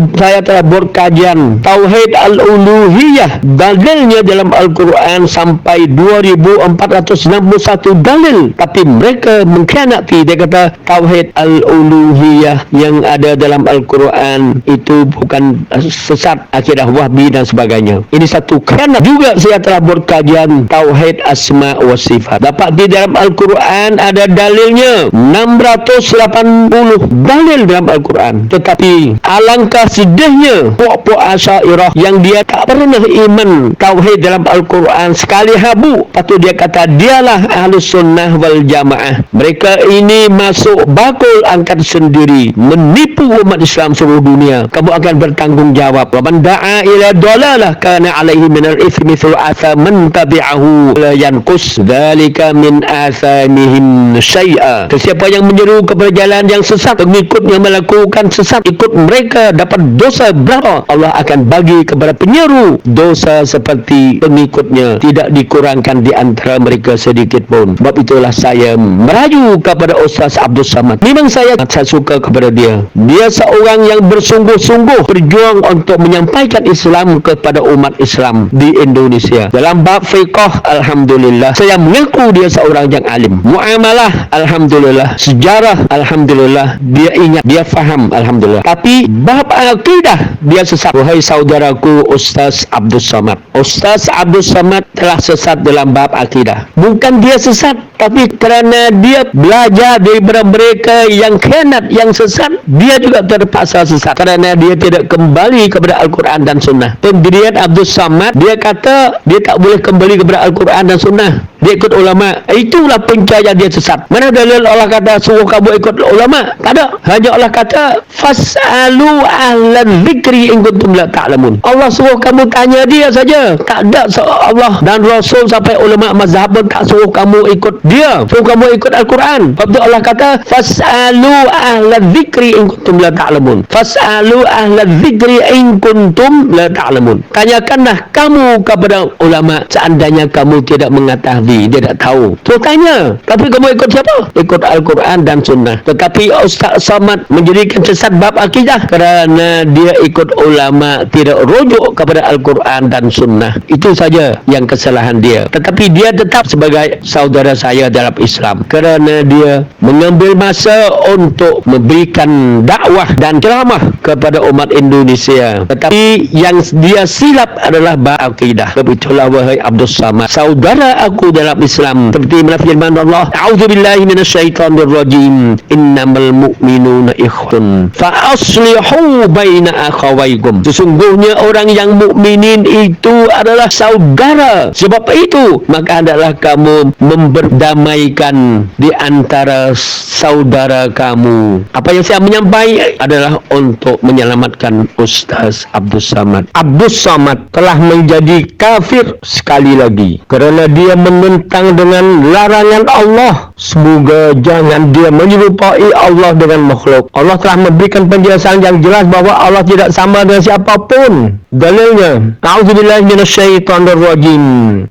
buat kajian tauhid al-uluhiyah, dalilnya dalam Al-Quran sampai 2461 dalil, tapi mereka mengkhianati. Dia kata tauhid al-uluhiyah yang ada dalam Al-Quran itu bukan sesat, akidah Wahhabi dan sebagainya. Ini satu khianat. Juga saya telah buat kajian tauhid asma wa sifat, dapat di dalam Al-Quran ada dalilnya 680 dalil dalam Al-Quran, tetapi alangkah sedihnya puak-puak Asy'ariyah yang dia tak pernah iman tauhid dalam Al-Quran sekali habu, patut dia kata dialah Ahlus Sunnah wal Jamaah. Mereka ini masuk bakul angkat sendiri, menipu umat Islam seluruh dunia. Kamu akan bertanggungjawab. Wa man da'a ila dalalah kana alaihi minal itsmi mithlu athaman tabi'ahu la yanqus dzalika min athamihim syai'a. Sesiapa yang menyeru kepada jalan yang sesat, pengikutnya melakukan sesat, ikut mereka dapat dosa berapa Allah akan bagi kepada penyeru dosa seperti pengikutnya, tidak dikurangkan di antara mereka sedikit pun. Sebab itulah saya merayu kepada Ustaz Abdul Samad. Memang saya suka kepada dia. Dia seorang yang bersungguh-sungguh berjuang untuk menyampaikan Islam kepada umat Islam di Indonesia. Dalam bab fiqh, alhamdulillah, saya mengaku dia seorang yang alim. Muamalah, alhamdulillah. Sejarah, alhamdulillah, dia ingat, dia faham, alhamdulillah. Tapi bab akidah dia sesat. Wahai saudaraku Ustaz Abdul Samad, Ustaz Abdul Samad telah sesat dalam bab akidah. Bukan dia sesat, tapi kerana dia belajar daripada mereka yang khianat, yang sesat, dia juga terpaksa sesat kerana dia tidak kembali kepada Al-Quran dan Sunnah. Pendirian Abdul Samad, dia kata dia tak boleh kembali kepada Al-Quran dan Sunnah, dia ikut ulama. Itulah pencahayaan dia sesat. Mana dalil Allah kata suruh kamu ikut ulama? Tak ada. Hanya Allah kata fas'alu ahlan dzikri in kuntum la ta'lamun. Allah suruh kamu tanya dia saja. Tak ada Allah dan Rasul sampai ulama mazhab pun tak suruh kamu ikut dia, suruh kamu ikut Al-Quran. Sebab tu Allah kata fas'alu ahlan dzikri in kuntum la ta'lamun. Fas'alu ahlan dzikri in kuntum la ta'lamun. Tanyakanlah kamu kepada ulama seandainya kamu tidak mengetahui, dia tak tahu. So tanya. Tapi kamu ikut siapa? Ikut Al-Quran dan Sunnah. Tetapi Ustaz Samad menjadikan sesat bab akidah kerana dia ikut ulama, tidak rujuk kepada Al-Quran dan Sunnah. Itu saja yang kesalahan dia. Tetapi dia tetap sebagai saudara saya dalam Islam kerana dia mengambil masa untuk memberikan dakwah dan ceramah kepada umat Indonesia. Tetapi yang dia silap adalah bab akidah. Begitulah wahai Abdul Samad, saudara aku dalam Islam, seperti mana firman Allah, a'udzubillahi minasyaitonir rajim, innamal mu'minuna ikhwatun fa aslihu baina akhawaykum. Sesungguhnya orang yang mukminin itu adalah saudara. Sebab itu maka hendaklah kamu memberdamaikan di antara saudara kamu. Apa yang saya menyampaikan adalah untuk menyelamatkan Ustaz Abdul Samad. Abdul Samad telah menjadi kafir sekali lagi kerana dia menentang dengan larangan Allah. Semoga jangan dia menyerupai Allah dengan makhluk. Allah telah memberikan memberikan penjelasan yang jelas bahawa Allah tidak sama dengan siapapun. Dalilnya, a'udzubillahi minasyaitonirrajim.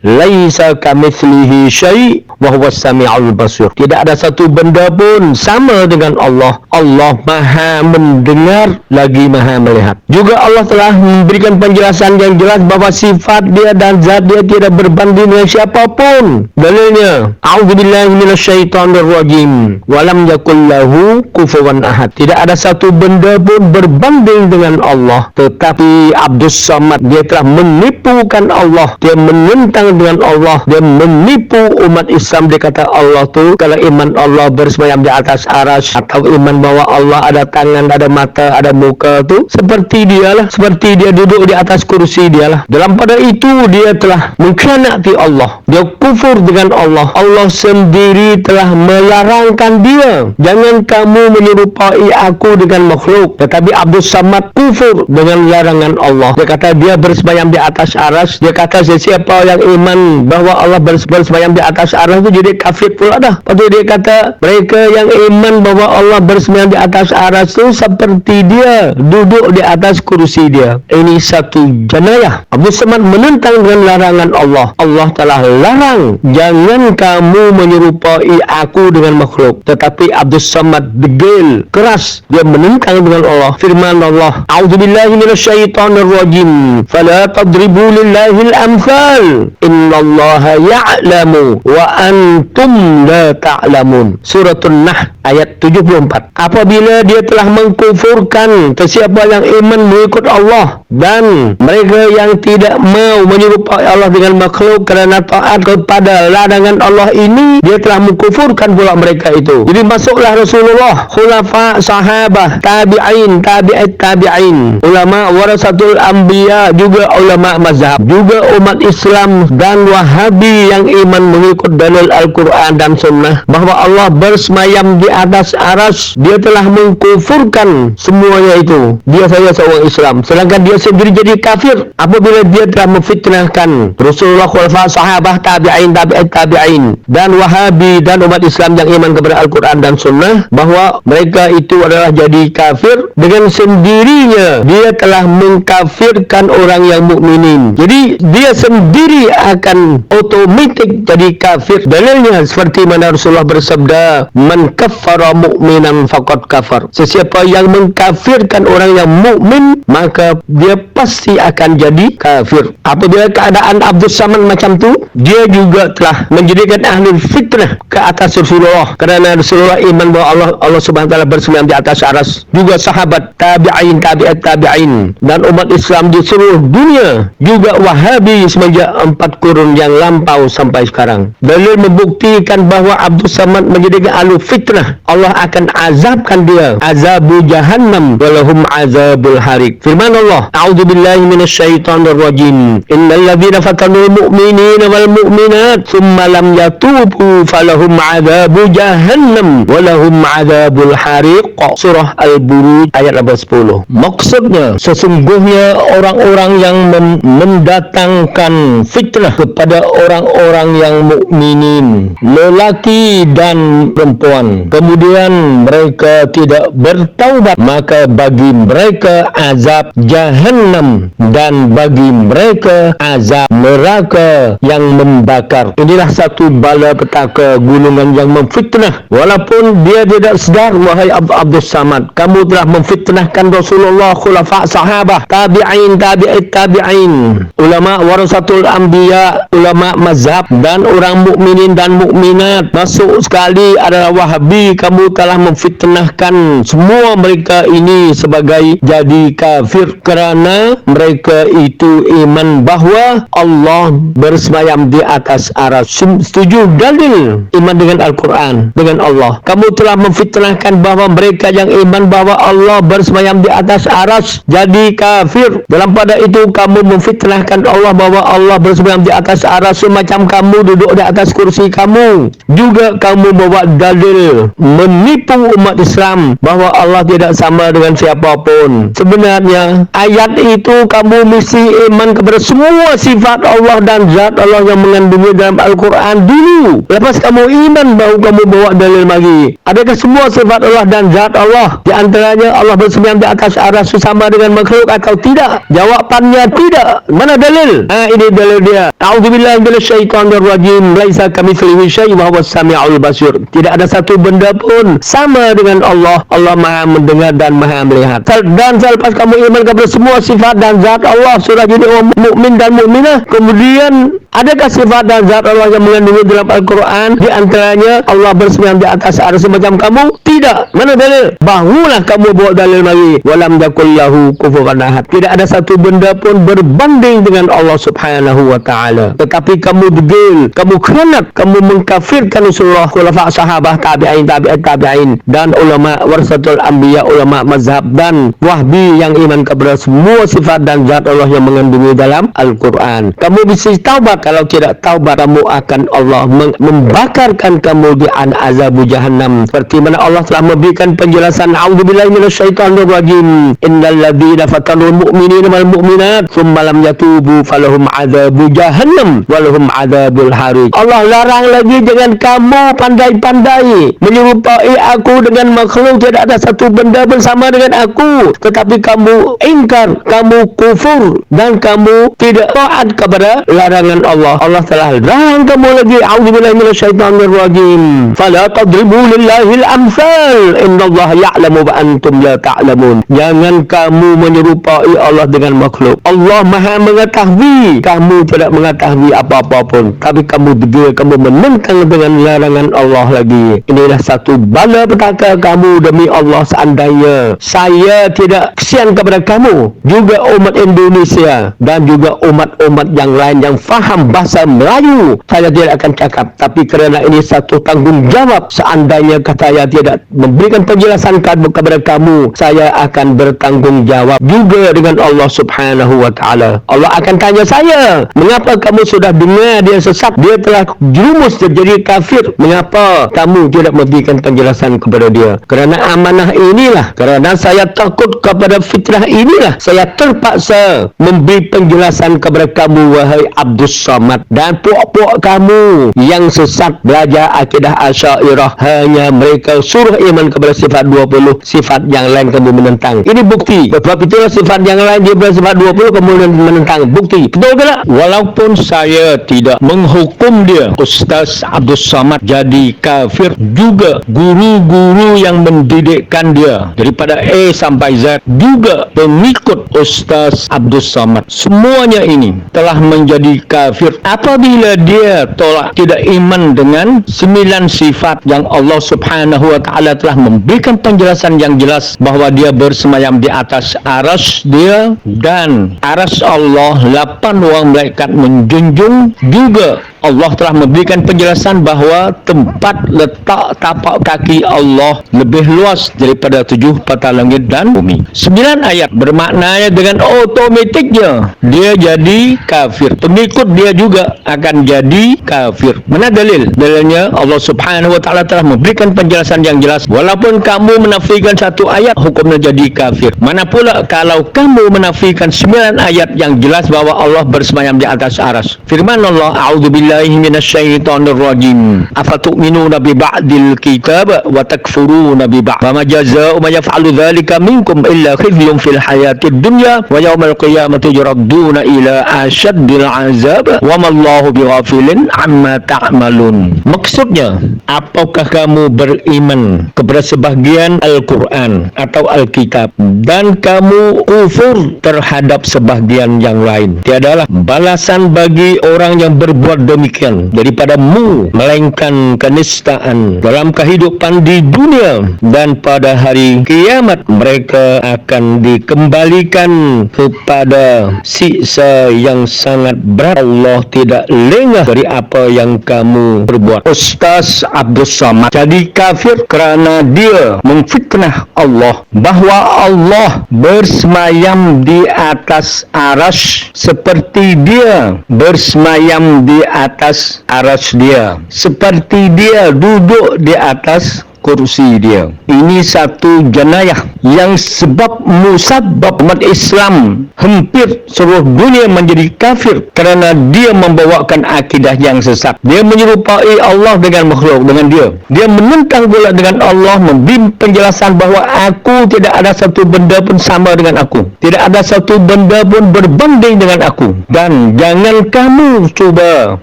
Laisa kamitslihi syai' wa huwas samiul basir. Tidak ada satu benda pun sama dengan Allah. Allah Maha mendengar lagi Maha melihat. Juga Allah telah memberikan penjelasan yang jelas bahawa sifat dia dan zat dia tidak berbanding dengan siapapun. Dalilnya, a'udzubillahi minasyaitonirrajim. Walam yakul lahu kufuwan ahad. Tidak ada satu benda pun berbanding dengan Allah. Tetapi Abdus Samad, dia telah menipukan Allah, dia menentang dengan Allah, dia menipu umat Islam. Dia kata Allah tu, kalau iman Allah bersemayam di atas aras, atau iman bahawa Allah ada tangan, ada mata, ada muka tu, seperti dia lah, seperti dia duduk di atas kursi dia lah. Dalam pada itu dia telah mengkhianati Allah, dia kufur dengan Allah. Allah sendiri telah melarangkan dia, jangan kamu menyerupai aku dengan makhluk. Tetapi Abdus Samad kufur dengan larangan Allah. Dia kata dia bersemayam di atas aras. Dia kata sesiapa yang iman bahawa Allah bersemayam di atas aras itu jadi kafir pula dah. Lepas tu dia kata mereka yang iman bahawa Allah bersemayam di atas aras itu seperti dia duduk di atas kursi dia. Ini satu jenayah. Abdus Samad menentang dengan larangan Allah. Allah telah larang, jangan kamu menyerupai aku dengan makhluk. Tetapi Abdus Samad degil, keras, dia menentang dengan Allah. Firman Allah, a'udzubillahi minasyaitonirrajim. Fala tadribu lillahil amsal. Innallaha ya'lamu wa antum la ta'lamun. Suratul Nahl ayat 74. Apabila dia telah mengkufurkan sesiapa yang iman mengikut Allah dan mereka yang tidak mau menyerupai Allah dengan makhluk kerana taat kepada larangan Allah ini, dia telah mengkufurkan pula mereka itu. Jadi masuklah Rasulullah, khulafa, sahabah, tabi'in, tabi'at tabi'in, ulama warasatul anbiya, juga ulama mazhab, juga umat Islam dan Wahabi yang iman mengikut dalil Al-Quran dan Sunnah bahawa Allah bersemayam di atas aras. Dia telah mengkufurkan semuanya itu. Dia saja seorang Islam, sedangkan dia sendiri jadi kafir apabila dia telah memfitnahkan Rasulullah, khulafa, sahabah, tabi'in, tabi'at tabi'in dan Wahabi dan umat Islam yang iman kepada Al-Quran dan Sunnah bahawa mereka itu adalah jadi kafir. Dengan sendirinya dia telah mengkafirkan orang yang mukminin. Jadi dia sendiri akan otomatik jadi kafir. Dalilnya seperti mana Rasulullah bersabda, man kaffara mu'minan faqad kafar. Sesiapa yang mengkafirkan orang yang mukmin, maka dia pasti akan jadi kafir. Apabila keadaan Abdus Samad macam tu, dia juga telah menjadikan ahli fitnah ke atas Rasulullah kerana Rasulullah iman bahawa Allah Subhanahu wa taala bersemayam di atas aras. Juga sahabat, tabi'in, tabi'at tabi'in dan umat Islam di seluruh dunia, juga Wahabi semenjak 4 kurun yang lampau sampai sekarang. Dalil membuktikan bahawa Abdus Samad menjadikan ahli fitnah. Allah akan azabkan dia azabu jahannam walahum azabul harik. Firman Allah, a'udzubillahi minasyaitonirrajim. Innal ladzina fatanul mu'minina wal mu'minat thumma lam yatubu falahum azabu jahannam walahum azabul harik. Surah Al-Buruj ayat 10. Maksudnya, sesungguhnya orang-orang yang mendatangkan fitnah kepada orang-orang yang mukminin, lelaki dan perempuan, kemudian mereka tidak bertaubat, maka bagi mereka azab jahannam dan bagi mereka azab neraka yang membakar. Inilah satu bala petaka gulungan yang memfitnah. Walaupun dia tidak sedar, wahai Abdus Samad, kamu telah memfitnahkan Rasulullah, khulafa, sahabah, tabi'in, tabi'at tabi'in, ulama warasatul anbiya, ulama mazhab dan orang mukminin dan mukminat. Masuk sekali adalah Wahabi. Kamu telah memfitnahkan semua mereka ini sebagai jadi kafir kerana mereka itu iman bahawa Allah bersemayam di atas aras. Setuju dalil iman dengan Al-Quran, dengan Allah. Kamu telah memfitnahkan bahawa mereka yang iman bahawa Allah bersemayam di atas aras jadi kafir. Dalam pada itu kamu memfitnahkan Allah bahawa Allah bersemayam di atas aras semacam kamu duduk di atas kursi kamu. Juga kamu bawa dalil menipu umat Islam bahawa Allah tidak sama dengan siapapun. Sebenarnya ayat itu kamu mesti iman kepada semua sifat Allah dan zat Allah yang mengandungnya dalam Al-Quran dulu. Lepas kamu iman baru kamu bawa dalil lagi. Adakah semua sifat Allah dan zat Allah Di antaranya Allah bersemayam di atas aras sama dengan makhluk atau tidak? Jawapannya tidak. Mana dalil? Ini dalil dia. A'udzubillahi minasyaitonir rajim. Laisa kamitslihi syai'un wa huwas samiul basir. Tidak ada satu benda pun sama dengan Allah. Allah Maha mendengar dan Maha melihat. Dan selepas kamu iman kepada semua sifat dan zat Allah, surah jadi orang mukmin dan mukminah. Kemudian adakah sifat dan zat Allah yang mengandungi dalam Al-Quran? Di antaranya Allah bersemayam di atas aras semacam kamu? Tidak. Mana dalil? Barulah kamu bawa dalil lagi. Walam yakullahu kufuwan ahad. Tidak ada satu benda pun berbanding dengan Allah Subhanahu wa taala. Tetapi kamu degil, kamu khianat, kamu mengkafirkan Rasulullah, khulafa sahabah, tabi'in, tabi'in dan ulama warasatul anbiya, ulama mazhab dan wahbi yang iman kepada semua sifat dan zat Allah yang mengandungi dalam Al-Quran. Kamu bisa taubat. Kalau tidak taubat, kamu akan Allah membakarkan kamu di azabu jahannam. Seperti mana Allah telah memberikan penjelasan, a'udzubillahi minasyaitonir rajim. Innal ladzina fatanul mu'minina wal mu'minat tsumma lam yatubu falahum azabu jahannam walahum adzabul hariq. Allah larang lagi, jangan kamu pandai-pandai menyerupai aku dengan makhluk. Tidak ada satu benda bersama dengan aku. Tetapi kamu ingkar, kamu kufur dan kamu tidak taat kepada larangan Allah. Allah telah larang kamu lagi. A'udzubillahi minasyaitonir rajim. Fala tadribu lillahil amsal. Innallaha ya'lamu wa antum la ta'lamun. Jangan kamu menyerupai Allah dengan makhluk. Allah Maha mengetahui, kamu tidak mengetahui apa-apa pun. Tapi kamu degil, kamu menentang dengan larangan Allah lagi. Inilah satu bala petaka kamu demi Allah. Seandainya saya tidak kesian kepada kamu, juga umat Indonesia dan juga umat-umat yang lain yang faham bahasa Melayu, saya tidak akan cakap. Tapi kerana ini satu tanggungjawab, seandainya kata saya tidak memberikan penjelasan kepada kamu, saya akan bertanggungjawab juga dengan Allah Subhanahu wa ta'ala. Allah akan tanya saya, mengapa kamu sudah dengar dia sesat, dia telah jerumus jadi kafir, mengapa kamu tidak memberikan penjelasan kepada dia? Kerana amanah inilah, kerana saya takut kepada fitrah inilah, saya terpaksa memberi penjelasan kepada kamu, wahai Abdus Samad dan puak-puak kamu yang sesat belajar akidah Asy'ariyah. Hanya mereka suruh iman kepada sifat 20, sifat yang lain kamu menentang. Ini bukti. Sebab itulah sifat yang lain dia bersifat 20 kamu menentang. Bukti. Betul ke tak? Walaupun saya tidak menghukum dia, Ustaz Abdus Samad jadi kafir, juga guru-guru yang mendidikkan dia daripada A sampai Z juga pengikut Ustaz Abdus Samad, semuanya ini telah menjadi kafir apabila dia tolak, tidak iman dengan 9 sifat yang Allah Subhanahu wa ta'ala telah memberikan penjelasan yang jelas bahawa dia bersemayam di atas aras dia, dan aras Allah 8 orang malaikat menjunjung. Juga Allah telah memberikan penjelasan bahawa tempat letak tapak kaki Allah lebih luas daripada 7 patah langit dan bumi. 9 ayat bermaknanya dengan otomatiknya dia jadi kafir. Pengikut dia juga akan jadi kafir. Mana dalil? Dalilnya Allah Subhanahu wa ta'ala telah memberikan penjelasan yang jelas. Walaupun kamu menafikan 1 ayat, hukumnya jadi kafir. Mana pula kalau kamu menafikan 9 ayat yang jelas bahawa Allah bersemayam di atas aras. Firman Allah, a'udzubillahi minasyaitonir rajim. Afatu'minuna bi ba'dil kitab wa takfuruna bi ba'd. Fama jazaa'u man yaf'alu dzalika minkum illa khizyun fil hayatid dunya wa yaumal qiyamati yuradduna ila asyaddil azab wa mallahu bighafilin amma ta'malun. Maksudnya, apakah kamu beriman kepada sebahagian Al-Quran atau Alkitab dan kamu kufur terhadap sebahagian yang lain? Tiadalah balasan bagi orang yang berbuat demikian daripadamu melainkan kenistaan dalam kehidupan di dunia, dan pada hari kiamat mereka akan dikembalikan kepada siksa yang sangat berat. Allah tidak lengah dari apa yang kamu perbuat. Ustaz Abdus Samad jadi kafir kerana dia memfitnah Allah bahawa Allah bersemayam di atas aras seperti dia bersemayam di atas aras dia, seperti dia duduk di atas kursi dia. Ini satu jenayah yang sebab musabab umat Islam hampir seluruh dunia menjadi kafir kerana dia membawakan akidah yang sesat. Dia menyerupai Allah dengan makhluk, dengan dia. Dia menentang pula dengan Allah, memberi penjelasan bahawa aku tidak ada satu benda pun sama dengan aku. Tidak ada satu benda pun berbanding dengan aku. Dan jangan kamu cuba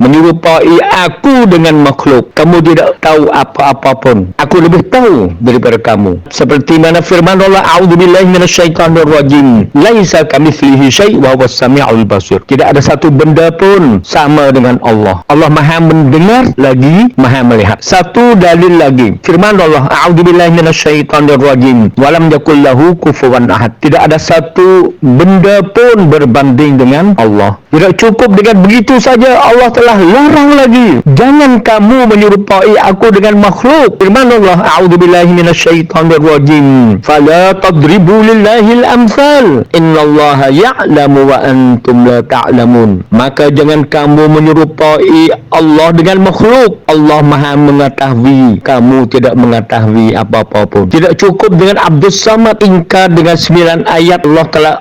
menyerupai aku dengan makhluk. Kamu tidak tahu apa-apa pun. Aku lebih tahu daripada kamu. Seperti mana firman Allah, a'udzubillahi minasyaitonir rajim. Laisa kamitslihi syai' wa huwas samiul basir. Tidak ada satu benda pun sama dengan Allah. Allah Maha mendengar lagi Maha melihat. Satu dalil lagi. Firman Allah, a'udzubillahi minasyaitonir rajim. Wa lam yakul lahu kufuwan ahad. Tidak ada satu benda pun berbanding dengan Allah. Tidak cukup dengan begitu saja, Allah telah larang lagi. Jangan kamu menyerupai aku dengan makhluk. Firman Allah, a'udzubillahi minasyaitonir rajim. Fala tadribu lillahil amsal. Innallaha ya'lamu wa antum la ta'lamun. Maka jangan kamu menyerupai Allah dengan makhluk. Allah Maha mengetahui, kamu tidak mengetahui apa-apa pun. Tidak cukup dengan Abdus Samad, ingkar dengan 9 ayat.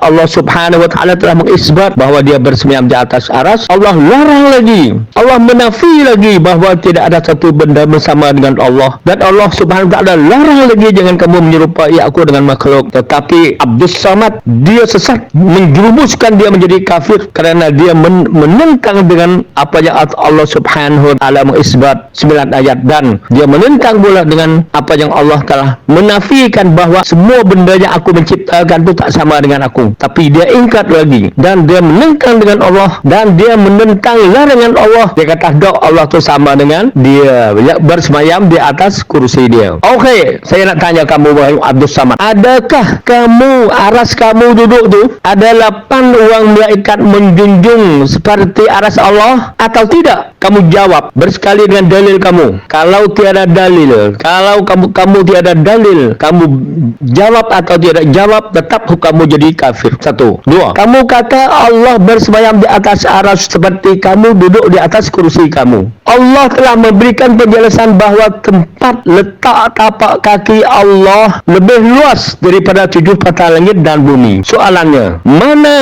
Allah Subhanahu wa taala telah mengisbat bahawa dia bersemayam di atas aras. Allah larang lagi, Allah menafi lagi bahawa tidak ada satu benda bersama dengan Allah. Dan Allah Subhanahu wa taala larang lagi, jangan kamu menyerupai aku dengan makhluk. Tetapi Abdus Samad, dia sesat, menjerumuskan dia menjadi kafir kerana dia menentang dengan apa yang Allah Subhanahu wa taala mengisbat 9 ayat, dan dia menentang pula dengan apa yang Allah telah menafikan bahawa semua benda yang aku menciptakan itu tak sama dengan aku. Tapi dia ingkar lagi, dan dia menentang dengan Allah, dan dia menentang larangan Allah. Dia kata dok, Allah tu sama dengan dia bersemayam di atas kursi dia. Okey, saya nak tanya kamu, wahai Abdus Samad, adakah kamu, aras kamu duduk tu, ada 8 orang malaikat menjunjung seperti aras Allah atau tidak? Kamu jawab bersekali dengan dalil kamu. Kalau tiada dalil, kalau kamu tiada dalil, kamu jawab atau tidak jawab, tetap kamu jadi kafir. 1. 2. Kamu kata Allah bersemayam di atas aras seperti kamu duduk di atas kursi kamu. Allah telah memberikan penjelasan bahawa tempat letak tapak kaki Allah lebih luas daripada 7 patah langit dan bumi. Soalannya, mana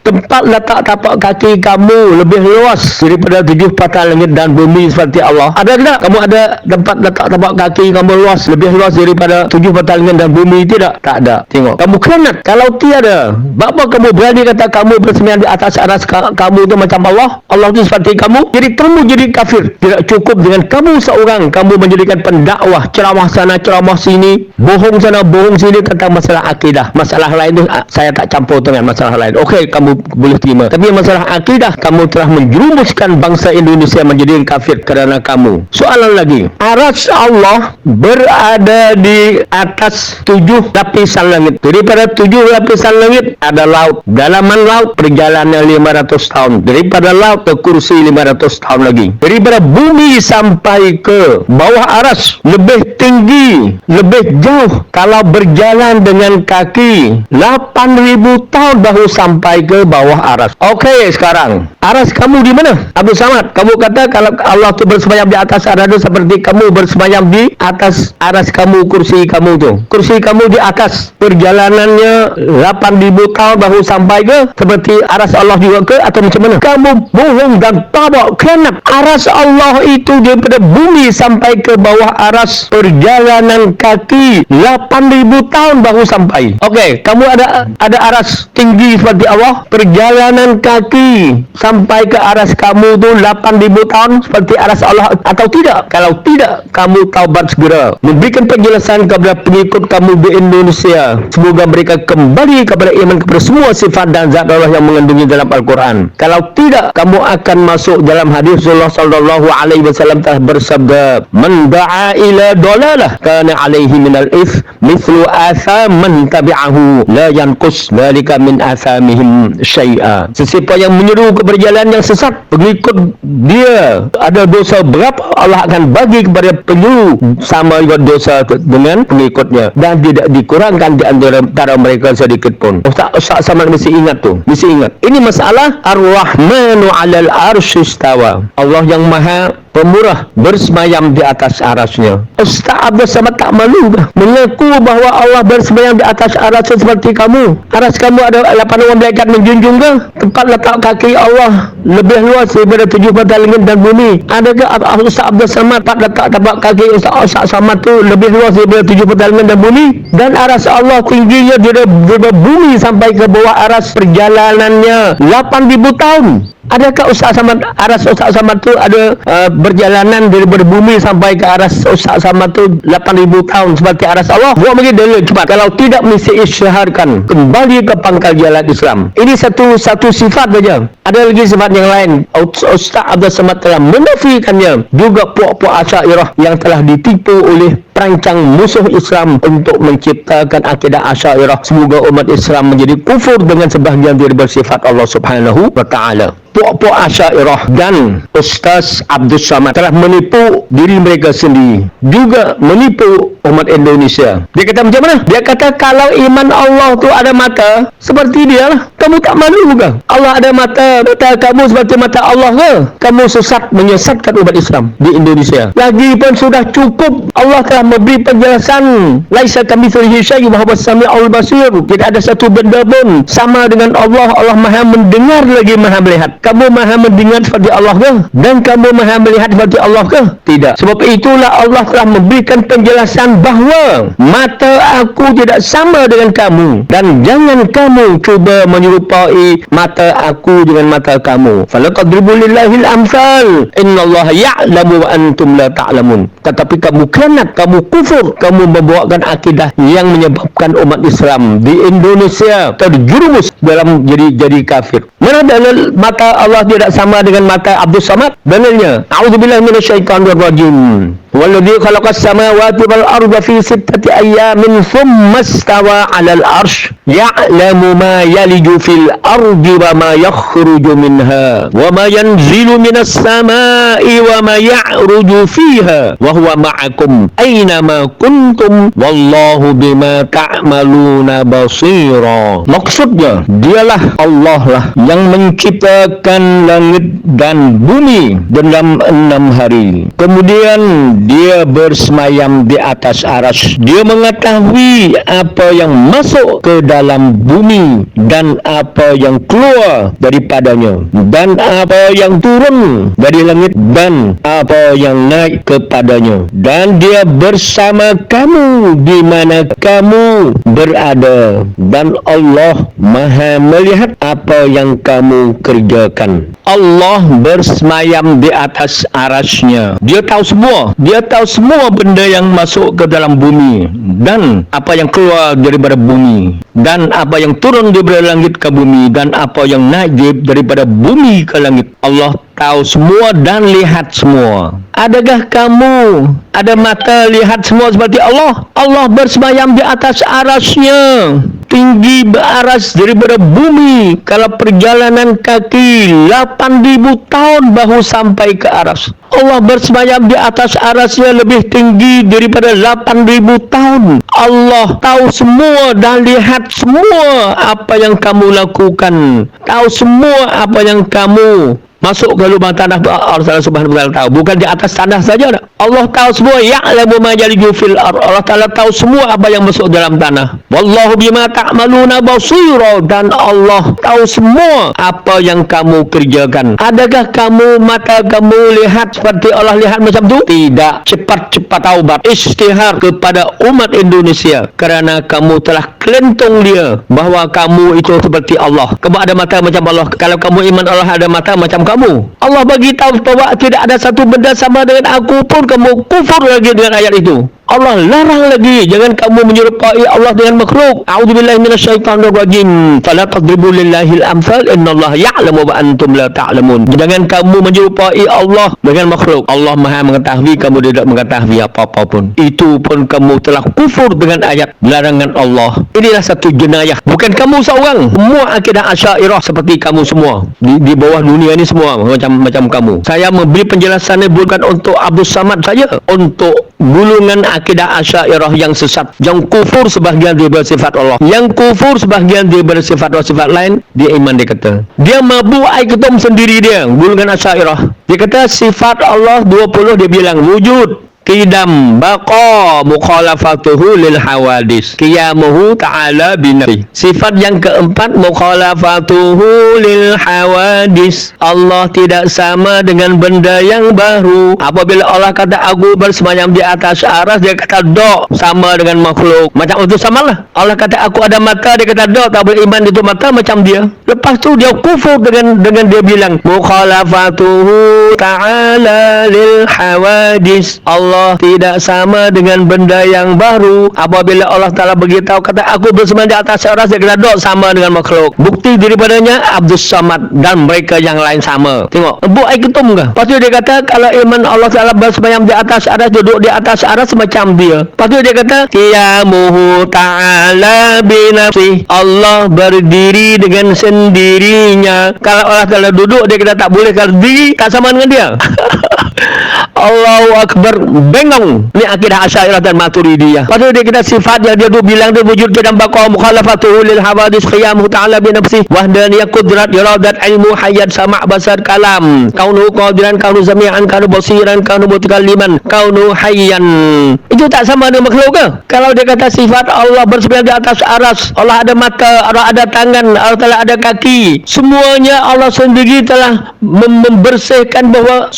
tempat letak tapak kaki kamu lebih luas daripada 7 patah langit dan bumi seperti Allah? Ada tidak? Kamu ada tempat letak tapak kaki kamu lebih luas daripada 7 patah langit dan bumi? Tidak? Tak ada. Tengok, kamu khianat. Kalau tiada, bapa kamu berani kata kamu bersemayam di atas aras kamu itu macam Allah? Allah itu seperti kamu? Jadi kamu jadi kafir. Tidak cukup dengan kamu seorang, kamu menjadikan pendakwah, ceramah sana, ceramah sini, bohong sana, bohong sini tentang masalah akidah. Masalah lain itu saya tak campur dengan masalah lain. Okey, kamu boleh terima. Tapi masalah akidah, kamu telah menjerumuskan bangsa Indonesia menjadi kafir kerana kamu. Soalan lagi, aras Allah berada di atas 7 lapisan langit. Daripada 7 lapisan langit ada laut. Dalaman laut perjalanan 500 tahun. Daripada laut ke kursi 500 tahun lagi. Daripada bumi sampai ke bawah aras lebih tinggi, lebih jauh. Kalau berjalan dengan kaki 8,000 tahun baru sampai ke bawah aras. Okey, sekarang aras kamu di mana? Abdul Samad, kamu kata kalau Allah tu bersemayam di atas aras itu seperti kamu bersemayam di atas aras kamu, kursi kamu tu. Kursi kamu di atas, perjalanannya 8,000 tahun baru sampai ke seperti aras Allah juga ke, atau macam mana? Kamu bohong dan tabak, khianat. Aras Allah itu daripada bumi sampai ke bawah aras perjalanan kaki 8,000 tahun baru sampai. Okey, kamu ada aras tinggi seperti Allah, perjalanan kaki sampai ke aras kamu tu 8,000 tahun seperti aras Allah atau tidak? Kalau tidak, kamu taubat segera. Memberikan penjelasan kepada pengikut kamu di Indonesia. Semoga mereka kembali kepada iman kepada semua sifat dan zat Allah yang mengandungi dalam Al-Quran. Kalau tidak, kamu akan masuk dalam hadis Rasulullah sallallahu alaihi wasallam telah bersabda, "Man da'a ila dalalah kana alaihi minal its mithlu atham man tabi'ahu la yanqus dzalika min athamihim syai'a." Sesiapa yang menyeru ke perjalanan yang sesat, pengikut dia ada dosa berapa, Allah akan bagi kepada penyeru sama juga dosa dengan pengikutnya, dan tidak dikurangkan di antara mereka sedikit pun. Ustaz Samad mesti ingat tu, mesti ingat. Ini masalah Ar-Rahmanu 'alal arsy istawa. Allah yang Maha Pemurah bersemayam di atas arasnya. Ustaz Abdul Samad tak malu mengaku bahawa Allah bersemayam di atas aras seperti kamu. Aras kamu ada 8 orang malaikat menjunjung ke? Tempat letak kaki Allah lebih luas daripada 7 petal langit dan bumi. Adakah Ustaz Abdul Samad tempat letak tapak kaki Ustaz Samad tu lebih luas daripada 7 petal langit dan bumi? Dan aras Allah tingginya daripada bumi sampai ke bawah aras, perjalanannya 8,000 tahun. Adakah Ustaz Samad, aras Ustaz Samad tu ada berjalanan daripada bumi sampai ke aras Ustaz Samad tu 8,000 tahun seperti aras Allah? Buat bagi dalil cepat. Kalau tidak, mesti isytiharkan kembali ke pangkal jalan Islam. Ini satu sifat saja. Ada lagi sifat yang lain. Ustaz Abdul Samad telah menafikannya. Juga puak-puak Asy'ariyah yang telah ditipu oleh perancang musuh Islam untuk menciptakan akidah Asy'ariyah. Semoga umat Islam menjadi kufur dengan sebahagian daripada sifat Allah Subhanahu wa taala. Puak-puak Asy'ariyah dan Ustaz Abdul Samad telah menipu diri mereka sendiri, juga menipu umat Indonesia. Dia kata macam mana? Dia kata kalau iman Allah tu ada mata, seperti dia lah. Kamu tak malu ke? Allah ada mata kamu seperti mata Allah ke? Kamu menyesatkan umat Islam di Indonesia. Lagi pun sudah cukup. Allah telah memberi penjelasan. Laisa kamitslihi syai'un wa huwas samiul basir. Tidak ada satu benda pun sama dengan Allah. Allah Maha mendengar lagi Maha melihat. Kamu Maha mendengar seperti Allah ke? Dan kamu Maha melihat seperti Allah ke? Tidak. Sebab itulah Allah telah memberikan penjelasan bahawa mata aku tidak sama dengan kamu, dan jangan kamu cuba menyerupai mata aku dengan mata kamu. Falaqadribu lillahil amsal. Innallaha ya'lamu wa antum la ta'lamun. Tetapi kamu khianat, kamu kufur, kamu membawakan akidah yang menyebabkan umat Islam di Indonesia terjerumus dalam jadi kafir. Mana dalil mata Allah tidak sama dengan mata Abdul Samad? Dalilnya, a'udzubillahi minasyaitonir rajim. Walladzi khalaqas samawati wal arda fi 6 ayyamin thumma istawa 'alal 'arsy ya'lamu ma yaliju fil ardi wa ma yakhruju minha wa ma yanzilu minas samai wa ma ya'ruju fiha wa huwa ma'akum aina ma kuntum wallahu bima ta'maluna basira. Maksudnya, dialah Allah lah yang menciptakan langit dan bumi dalam 6 hari. Kemudian dia bersemayam di atas aras. Dia mengetahui apa yang masuk ke dalam bumi dan apa yang keluar daripadanya, dan apa yang turun dari langit dan apa yang naik kepadanya. Dan dia bersama kamu di mana kamu berada, dan Allah Maha melihat apa yang kamu kerjakan. Allah bersemayam di atas arasnya. Dia tahu semua. Dia tahu semua benda yang masuk ke dalam bumi dan apa yang keluar daripada bumi, dan apa yang turun daripada langit ke bumi, dan apa yang naik daripada bumi ke langit. Allah tahu semua dan lihat semua. Adakah kamu ada mata lihat semua seperti Allah? Allah bersemayam di atas arasnya, tinggi beraras daripada bumi. Kalau perjalanan kaki 8,000 tahun baru sampai ke aras. Allah bersemayam di atas arasnya lebih tinggi daripada 8,000 tahun. Allah tahu semua dan lihat semua apa yang kamu lakukan. Tahu semua apa yang kamu masuk ke lubang tanah. Allah Subhanahu wa taala tahu, bukan di atas tanah saja. Allah tahu semua. Ya'lamu ma yaliju fil ardh. Allah Taala tahu semua apa yang masuk dalam tanah. Wallahu bima ta'maluna basira. Dan Allah tahu semua apa yang kamu kerjakan. Adakah mata kamu lihat seperti Allah lihat macam tu? Tidak. Cepat-cepat taubat, istihar kepada umat Indonesia, kerana kamu telah kelentong dia bahawa kamu itu seperti Allah. Kamu ada mata macam Allah. Kalau kamu iman Allah ada mata macam kamu. Allah bagi tahu bahawa tidak ada satu benda sama dengan aku pun, kamu kufur lagi dengan ayat itu. Allah larang lagi, jangan kamu menyerupai Allah dengan makhluk. A'udzubillahi minasyaitonir rajim. Fala tadribu lillahil amsal innallaha ya'lamu wa antum la ta'lamun. Jangan kamu menyerupai Allah dengan makhluk. Allah Maha mengetahui, kamu tidak mengetahui apa-apa pun. Itu pun kamu telah kufur dengan ayat larangan Allah. Inilah satu jenayah. Bukan kamu seorang. Semua akidah Asy'ariyah seperti kamu semua. Di bawah dunia ini semua macam kamu. Saya memberi penjelasannya bukan untuk Abdul Samad saja, untuk golongan akidah Asy'ariyah yang sesat, yang kufur sebahagian daripada sifat Allah, yang kufur sebahagian daripada sifat Allah, sifat lain. Dia iman, dia kata dia mabuk air ketum sendiri. Dia golongan Asy'ariyah, dia kata sifat Allah 20, dia bilang wujud, qidam, baqa, mukhalafatuhu lil hawadis, qiyamuhu ta'ala binafsi. Sifat yang keempat, mukhalafatuhu lil hawadis, Allah tidak sama dengan benda yang baru. Apabila Allah kata aku bersemayam di atas aras, dia kata dok, sama dengan makhluk. Macam itu samalah. Allah kata aku ada mata, dia kata dok, tak beriman itu mata macam dia. Lepas tu dia kufur dengan dia bilang mukhalafatuhu ta'ala lil hawadis, Allah tidak sama dengan benda yang baru. Apabila Allah Ta'ala beritahu kata aku bersemayam di atas aras, dia kata dok, sama dengan makhluk. Bukti daripadanya Abdus Samad dan mereka yang lain sama. Tengok, buat air ketum ke? Lepas tu dia kata kalau iman Allah Ta'ala bersemayam di atas aras, duduk di atas aras macam dia. Lepas tu dia kata qiyamuhu ta'ala binafsi, Allah berdiri dengan sendirinya. Kalau Allah Ta'ala duduk, dia kata tak boleh, kalau diri tak sama dengan dia. Allahu Akbar, bengong. Ni akidah Asy'ariyah dan Maturidiyah. Padahal dia kata sifat yang dia bilang dia wujud dan baqa, mukhalafatuhu lil hawadis, qiyamuhu ta'ala bi nafsi, wahdaniyah, qudrat, iradat, ilmu, hayat, sama', basar, kalam, kaunuhu qadiran, kaunuhu sami'an, kaunuhu basiran, kaunuhu mutakalliman, kaunuhu hayyan. Itu tak sama dengan makhluk ke? Kalau dia kata sifat Allah bersemayam di atas aras, Allah ada mata, Allah ada tangan, Allah Ta'ala ada kaki, semuanya Allah sendiri telah membersihkan bahawa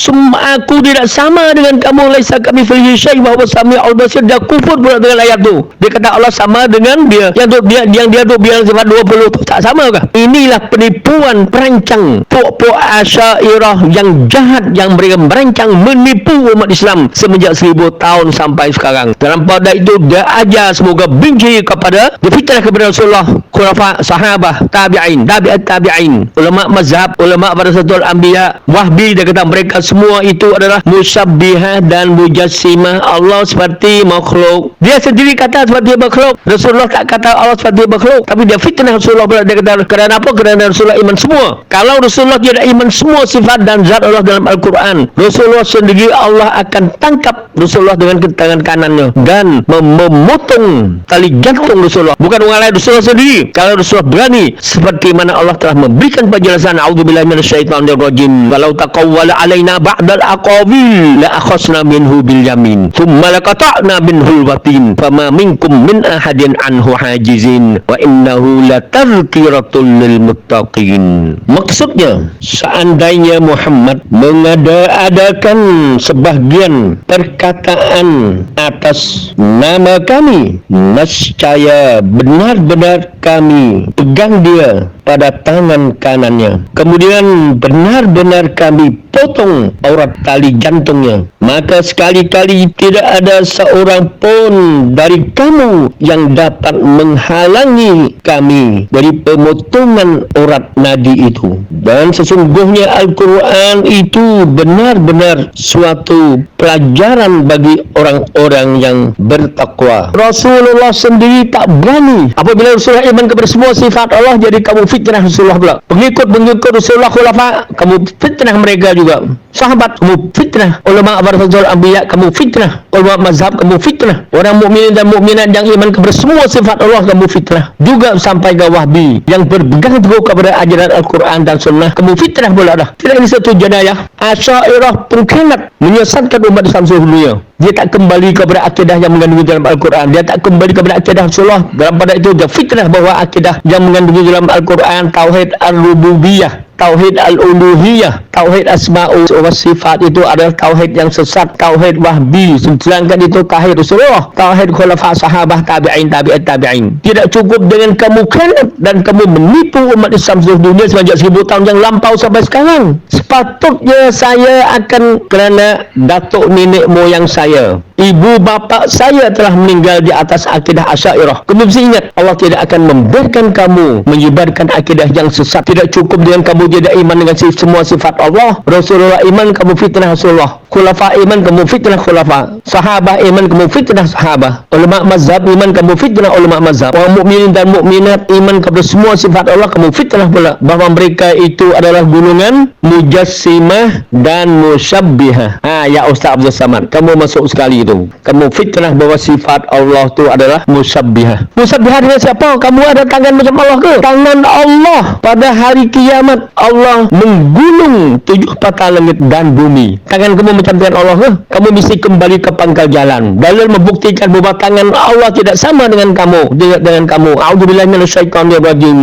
aku tidak sama dengan kamu, laisa kamitslihi syai' wa huwa samiul basir. Dia kufur pula dengan ayat tu. Dia kata Allah sama dengan dia. Yang dia tu bilang sifat 20 tu tak sama ke? Inilah penipuan perancang pok-pok Asy'ariyah yang jahat, yang mereka merancang menipu umat Islam semenjak 1000 tahun sampai sekarang. Dalam pada itu dia ajar semoga benci kepada, dia fitnah kepada Rasulullah, khulafa, sahabah, tabi'in, tabi'in, ulama mazhab, ulama warasatul anbiya, Wahbi. Dia kata mereka semua itu adalah musyabbihah dan mujassimah Allah seperti makhluk. Dia sendiri kata seperti makhluk. Rasulullah tak kata Allah seperti makhluk, tapi dia fitnah Rasulullah pula. Dia kata kerana apa? Kerana Rasulullah iman semua. Kalau Rasulullah tidak iman semua sifat dan zat Allah dalam Al-Quran, Rasulullah sendiri Allah akan tangkap Rasulullah dengan tangan kanannya dan memotong tali jantung Rasulullah, bukan orang lain, Rasulullah sendiri. Kalau Rasulullah berani seperti mana Allah telah memberikan penjelasan, a'udzubillahi minasyaitonir rajim, walau taqawwala alaina ba'dal aqabil la akhasna minhu bil yamin thumma laqata'na minhu al-watin fama minkum min ahadin anhu hajizin wa innahu latadhkiratul lil muttaqin. Maksudnya, seandainya Muhammad mengada-adakan sebahagian perkataan atas nama kami, nescaya benar-benar kami pegang dia pada tangan kanannya, kemudian benar-benar kami potong aurat tali jantungnya, maka sekali-kali tidak ada seorang pun dari kamu yang dapat menghalangi kami dari pemotongan urat nadi itu. Dan sesungguhnya Al-Quran itu benar-benar suatu pelajaran bagi orang-orang yang bertakwa. Rasulullah sendiri tak berani. Apabila Rasulullah iman kepada semua sifat Allah, jadi kamu fitnah Rasulullah pula. Pengikut Rasulullah khulafa, kamu fitnah mereka juga. Sahabat, kamu fitnah. Ulama warasatul anbiya, kamu fitnah. Ulama mazhab, kamu fitnah. Orang mukminin dan mukminat yang iman kepada semua sifat Allah, kamu fitnah. Juga sampai ke Wahbi yang berpegang teguh kepada ajaran Al-Quran dan Sunnah, kamu fitnah pula dah. Tidak ini satu jenayah. Asy'ariyah pengkhianat, menyesatkan umat Islam seluruh dunia. Dia tak kembali kepada akidah yang mengandungi dalam Al-Quran. Dia tak kembali kepada akidah Rasulullah. Dalam pada itu dia fitnah bahawa akidah yang mengandungi dalam Al-Quran, tauhid al-rububiyah, tauhid al-uluhiyah, tauhid asma'u wa sifat itu adalah tauhid yang sesat, tauhid Wahbi. Sedangkan itu tauhid Rasulullah, tauhid khulafa, sahabah, tabi'in, tabi'in. Tidak cukup dengan kamu khianat dan kamu menipu umat Islam seluruh dunia semenjak 1000 tahun yang lampau sampai sekarang. Sepatutnya saya akan, kerana datuk nenek moyang saya, ibu bapa saya telah meninggal di atas akidah Asy'ariyah. Kamu mesti ingat, Allah tidak akan membiarkan kamu menyebarkan akidah yang sesat. Tidak cukup dengan kamu tidak iman dengan semua sifat Allah. Rasulullah iman, kamu fitnah Rasulullah. Khulafa iman, kamu fitnah khulafa. Sahabah iman, kamu fitnah sahabah. Ulama mazhab iman, kamu fitnah ulama mazhab. Orang mukminin dan mukminat iman kepada semua sifat Allah, kamu fitnah pula bahawa mereka itu adalah golongan mujassimah dan musyabbihah. Ya Ustaz Abdul Samad, kamu masuk sekali tu. Kamu fitnah bahawa sifat Allah tu adalah musabbihah. Musabbihah dengan siapa? Kamu ada tangan macam Allah ke? Tangan Allah pada hari kiamat Allah menggulung 7 patah langit dan bumi. Tangan kamu macam tangan Allah ke? Kamu mesti kembali ke pangkal jalan. Dalil membuktikan bahawa tangan Allah tidak sama dengan kamu. Dengan kamu. A'udzubillahi minasyaitonirrajim.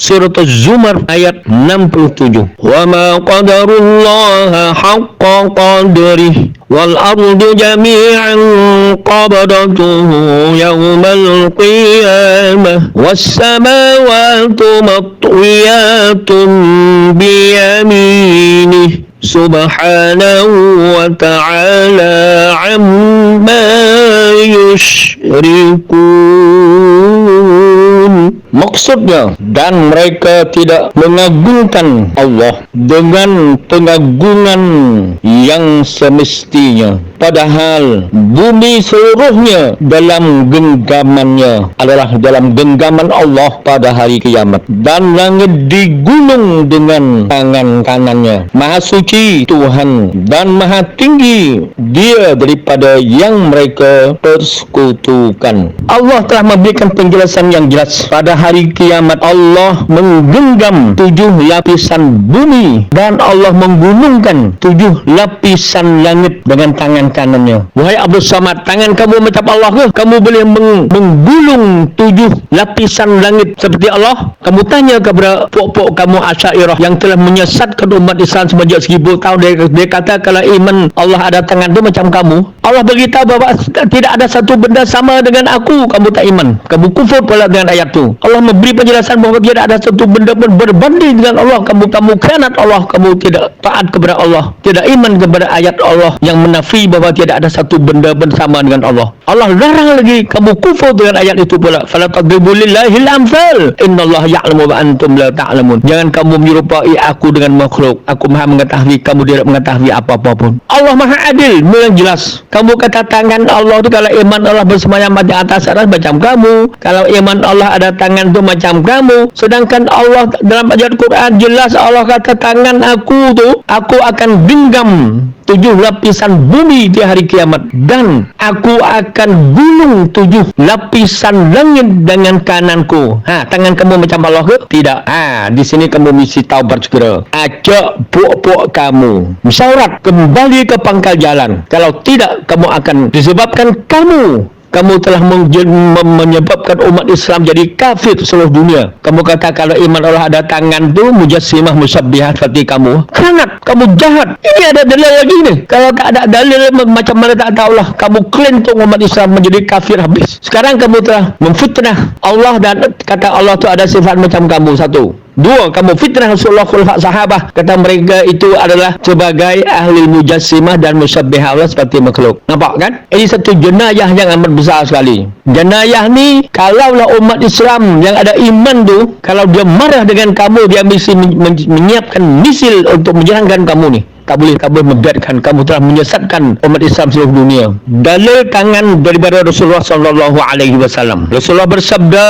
Surah Az-Zumar ayat 67. Wa ma qadarullaha haqqa qadrihi wal ardu jami'an qabdatuhu yawmal qiyamah was samawati matwiyatun biyaminih subhanahu wa ta'ala amma yushrikun. Maksudnya, dan mereka tidak mengagungkan Allah dengan pengagungan yang semestinya. Padahal bumi seluruhnya dalam genggamannya adalah dalam genggaman Allah pada hari kiamat. Dan langit digulung dengan tangan kanannya. Maha suci Tuhan dan maha tinggi Dia daripada yang mereka persekutukan. Allah telah memberikan penjelasan yang jelas. Pada hari kiamat Allah menggenggam 7 lapisan bumi dan Allah menggulungkan 7 lapisan langit dengan tangan kanannya. Wahai Abdul Samad, tangan kamu macam Allah ke? Kamu boleh menggulung 7 lapisan langit seperti Allah? Kamu tanya kepada pok-pok kamu Asy'ariyah yang telah menyesatkan umat Islam sejak 1000 tahun. Dia kata kalau iman Allah ada tangan tu macam kamu. Allah beritahu bahawa tidak ada satu benda sama dengan aku. Kamu tak iman. Kamu kufur pula dengan ayat tu. Allah memberi penjelasan bahawa tidak ada satu benda pun berbanding dengan Allah. Kamu khianat Allah. Kamu tidak taat kepada Allah. Tidak iman kepada ayat Allah yang menafi bahawa tidak ada satu benda pun sama dengan Allah. Allah larang lagi kamu kufur dengan ayat itu pula. Fala tadribu lillahil amsal. Innallaha ya'lamu wa antum la ta'lamun. Jangan kamu menyerupai aku dengan makhluk. Aku Maha mengetahui, kamu tidak mengetahui apa-apa pun. Allah Maha adil, yang jelas. Kamu kata tangan Allah tu kalau iman Allah bersemayam di atas aras macam kamu. Kalau iman Allah ada tangan tu macam kamu. Sedangkan Allah dalam ayat Quran jelas Allah kata tangan aku tu aku akan genggam 7 lapisan bumi di hari kiamat dan aku akan gulung 7 lapisan langit dengan kananku. Tangan kamu macam Allah ke? Tidak. Di sini kamu mesti taubat segera. Ajak puak-puak kamu musyawarah kembali ke pangkal jalan. Kalau tidak, kamu akan disebabkan kamu telah menyebabkan umat Islam jadi kafir seluruh dunia. Kamu kata kalau iman Allah ada tangan tu mujassimah musyabbihah seperti kamu. Sangat kamu jahat. Ini ada dalil lagi ni. Kalau tak ada dalil macam mana tak tahu lah. Kamu kelentung umat Islam menjadi kafir habis. Sekarang kamu telah memfitnah Allah dan kata Allah tu ada sifat macam kamu. 1. 2, kamu fitnah Rasulullah khulafat sahabah. Kata mereka itu adalah sebagai ahli mujassimah dan musyabbihah Allah seperti makhluk. Nampak kan? Ini satu jenayah yang amat besar sekali. Jenayah ni, kalaulah umat Islam yang ada iman tu, kalau dia marah dengan kamu, dia mesti menyiapkan misil untuk menyerangkan kamu ni. Tak boleh membiarkan. Kamu telah menyesatkan umat Islam seluruh dunia. Dalil tangan daripada Rasulullah sallallahu alaihi wasallam. Rasulullah bersabda,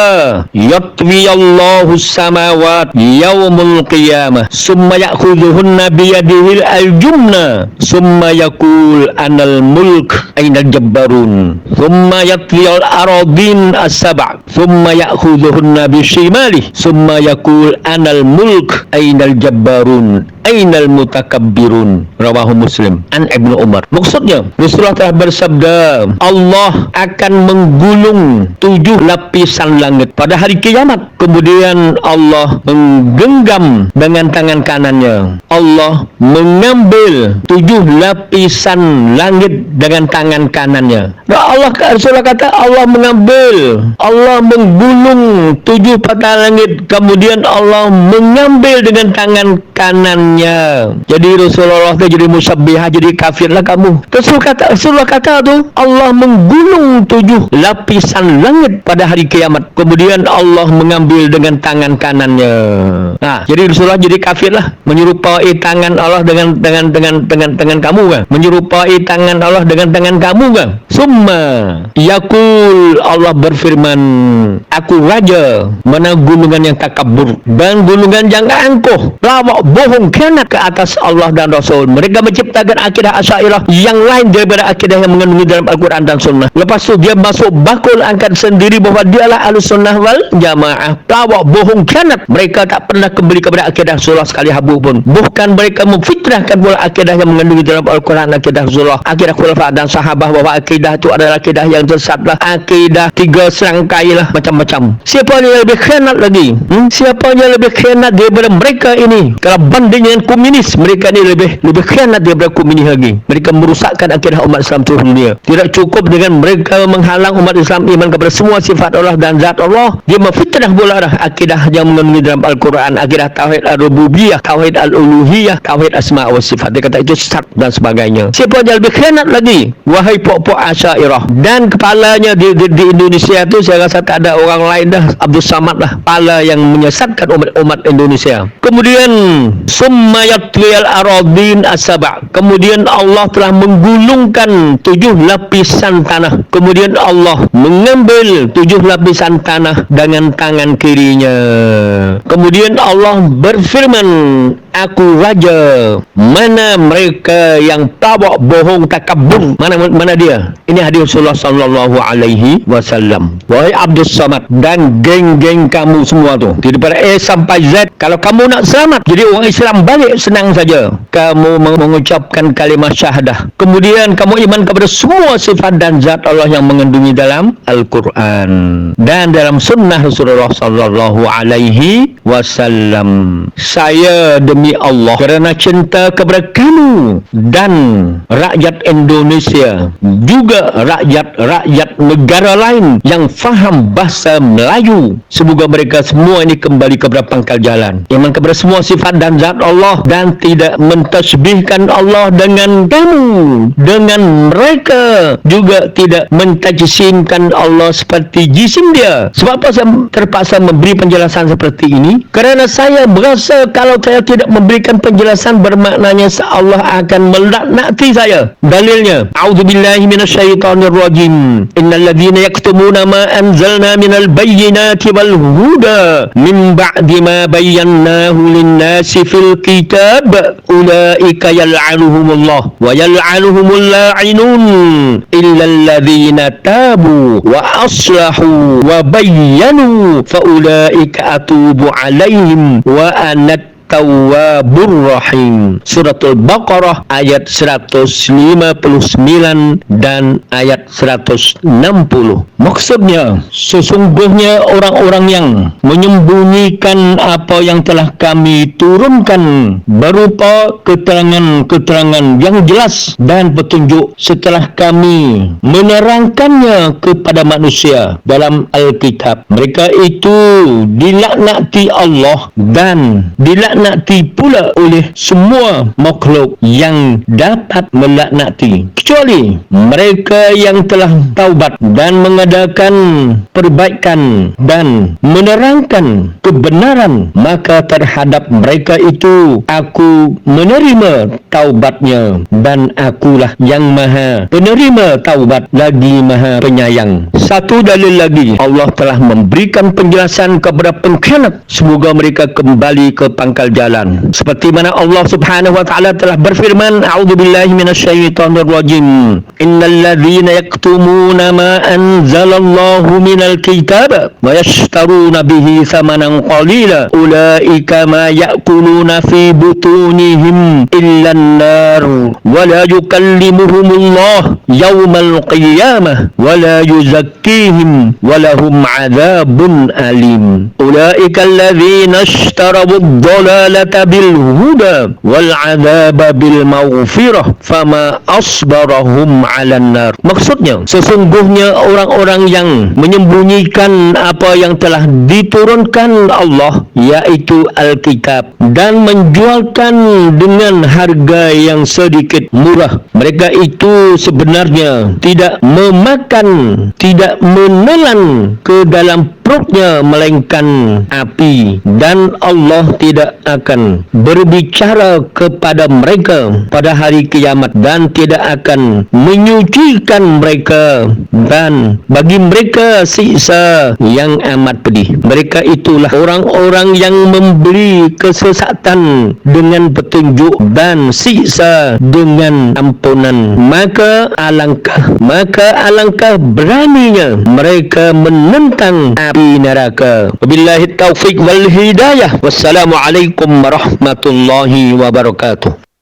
"Yatwi Allahu samawat yaumul qiyamah, summa ya'khudhuhunna bi yadihi al-jumna, summa yaqul anal mulk ainal jabbarun, summa yatwi al-aradin as-sab', summa ya'khudhuhunna bi shimalihi, summa yaqul anal mulk ainal jabbarun, ainal mutakabbirun." Rawahu Muslim an Ibnu Umar. Maksudnya Rasulullah telah bersabda Allah akan menggulung 7 lapisan langit pada hari kiamat. Kemudian Allah menggenggam dengan tangan kanannya. Allah mengambil 7 lapisan langit dengan tangan kanannya. Rasulullah kata Allah mengambil, Allah menggulung 7 patah langit, kemudian Allah mengambil dengan tangan kanannya. Jadi Rasulullah tu jadi musyabbihah, jadi kafirlah kamu. Rasulullah kata tu Allah menggulung 7 lapisan langit pada hari kiamat, kemudian Allah mengambil dengan tangan kanannya. Jadi Rasulullah jadi kafirlah, menyerupai tangan Allah dengan kamu kan? Menyerupai tangan Allah dengan tangan kamu kan? Summa yaqul, Allah berfirman, aku raja, mana gulungan yang takabur dan gulungan yang angkuh, lawak, bohong, berkhianat ke atas Allah dan Rasul. Mereka menciptakan akidah Asy'ariyah yang lain daripada akidah yang mengandungi dalam Al-Quran dan Sunnah. Lepas tu dia masuk bakul angkat sendiri bahawa dialah Ahlus Sunnah wal Jamaah. Tawak, bohong, khianat. Mereka tak pernah kembali kepada akidah Rasulullah sekali habuk pun. Bukan mereka memfitrahkan pula akidah yang mengandungi dalam Al-Quran, akidah Rasulullah, akidah khulafah dan sahabah, bahawa akidah itu adalah akidah yang sesat lah, akidah tiga serangkai lah, macam-macam. Siapa yang lebih khianat lagi? Siapa yang lebih khianat daripada mereka ini? Kalau banding dengan komunis, mereka ni lebih khianat daripada komunis lagi. Mereka merusakkan akidah umat Islam seluruh dunia. Tidak cukup dengan mereka menghalang umat Islam iman kepada semua sifat Allah dan zat Allah, dia memfitnah pula dah akidah yang mengandungi dalam Al-Quran, akidah tauhid al-rububiyah, tauhid al-uluhiyah, tauhid asma' wa sifat. Dia kata itu sesat dan sebagainya. Siapa yang lebih khianat lagi? Wahai pok-pok Asy'ariyah. Dan kepalanya di Indonesia tu saya rasa tak ada orang lain dah, Abdul Samad lah, kepala yang menyesatkan umat Indonesia. Kemudian summayatlil aradin as-sab'. Kemudian Allah telah menggulungkan 7 lapisan tanah. Kemudian Allah mengambil 7 lapisan tanah dengan tangan kirinya. Kemudian Allah berfirman, aku raja. Mana mereka yang tabak, bohong, takabur? Mana dia? Ini hadis Rasulullah sallallahu alaihi wasallam. Wahai Abdul Samad dan geng-geng kamu semua tu, daripada A sampai Z, kalau kamu nak selamat jadi orang Islam balik, senang saja. Kamu mengucapkan kalimah syahadah. Kemudian kamu iman kepada semua sifat dan zat Allah yang mengandungi dalam Al-Quran dan dalam sunnah Rasulullah sallallahu alaihi wasallam. Saya demi Allah, kerana cinta kepada kamu dan rakyat Indonesia, juga rakyat negara lain yang faham bahasa Melayu, semoga mereka semua ini kembali kepada pangkal jalan, iman kepada semua sifat dan zat Allah dan tidak mentasbihkan Allah dengan kamu, dengan mereka juga tidak mentajsimkan Allah seperti jisim dia. Sebab apa saya terpaksa memberi penjelasan seperti ini? Kerana saya berasa kalau saya tidak memberikan penjelasan, bermaknanya Allah akan melaknati saya. Dalilnya, a'udzubillahi minasyaitonirrajim, innalladzina yaktumuna ma anzalna minal bayyinati wal huda min ba'di ma bayyanahu lin-nasi fil kitab ulaika yal'anuhumullah wa yal'anuhumul la'inun illa alladzina tabu wa aslahu wa bayyanu fa ulaika atubu alaihim wa anat Tawwabur Rahim. Suratul Baqarah ayat 159 dan ayat 160. Maksudnya, sesungguhnya orang-orang yang menyembunyikan apa yang telah kami turunkan berupa keterangan-keterangan yang jelas dan petunjuk setelah kami menerangkannya kepada manusia dalam Alkitab, mereka itu dilaknati Allah dan dilaknati pula oleh semua makhluk yang dapat melaknati, kecuali mereka yang telah taubat dan mengadakan perbaikan dan menerangkan kebenaran, maka terhadap mereka itu aku menerima taubatnya dan akulah yang maha penerima taubat lagi maha penyayang. Satu dalil lagi, Allah telah memberikan penjelasan kepada pengkhianat, semoga mereka kembali ke pangkal jalan. Seperti mana Allah Subhanahu wa taala telah berfirman, a'udzubillahi minasyaitonirrajim, innalladzina yaktumuna ma anzalallahu minal kitab wa yashtaruna bihi thamanan qalila ulaika ma ya'kuluna fi butunihim illa an-nar wa la yukallimuhumullah yawmal qiyamah wa la yuzakkihim wa lahum 'adzabun alim. Ulaika alladzina ishtaraw ad-dhalalata bil huda wal 'adzaba bil maghfirah fama asbarahum 'alan nar. Maksudnya, sesungguhnya orang-orang yang menyembunyikan apa yang telah diturunkan Allah, yaitu Alkitab, dan menjualkan dengan harga yang sedikit murah, mereka itu sebenarnya tidak memakan, tidak menelan ke dalam perutnya melainkan api, dan Allah tidak akan berbicara kepada mereka pada hari kiamat dan tidak akan menyucikan mereka, dan bagi mereka siksa yang amat pedih. Mereka itulah orang-orang yang membeli kesesatan dengan petunjuk dan siksa dengan ampunan. Maka alangkah beraninya mereka menentang api neraka. Wabillahi taufiq wal hidayah. Wassalamualaikum warahmatullahi wabarakatuh.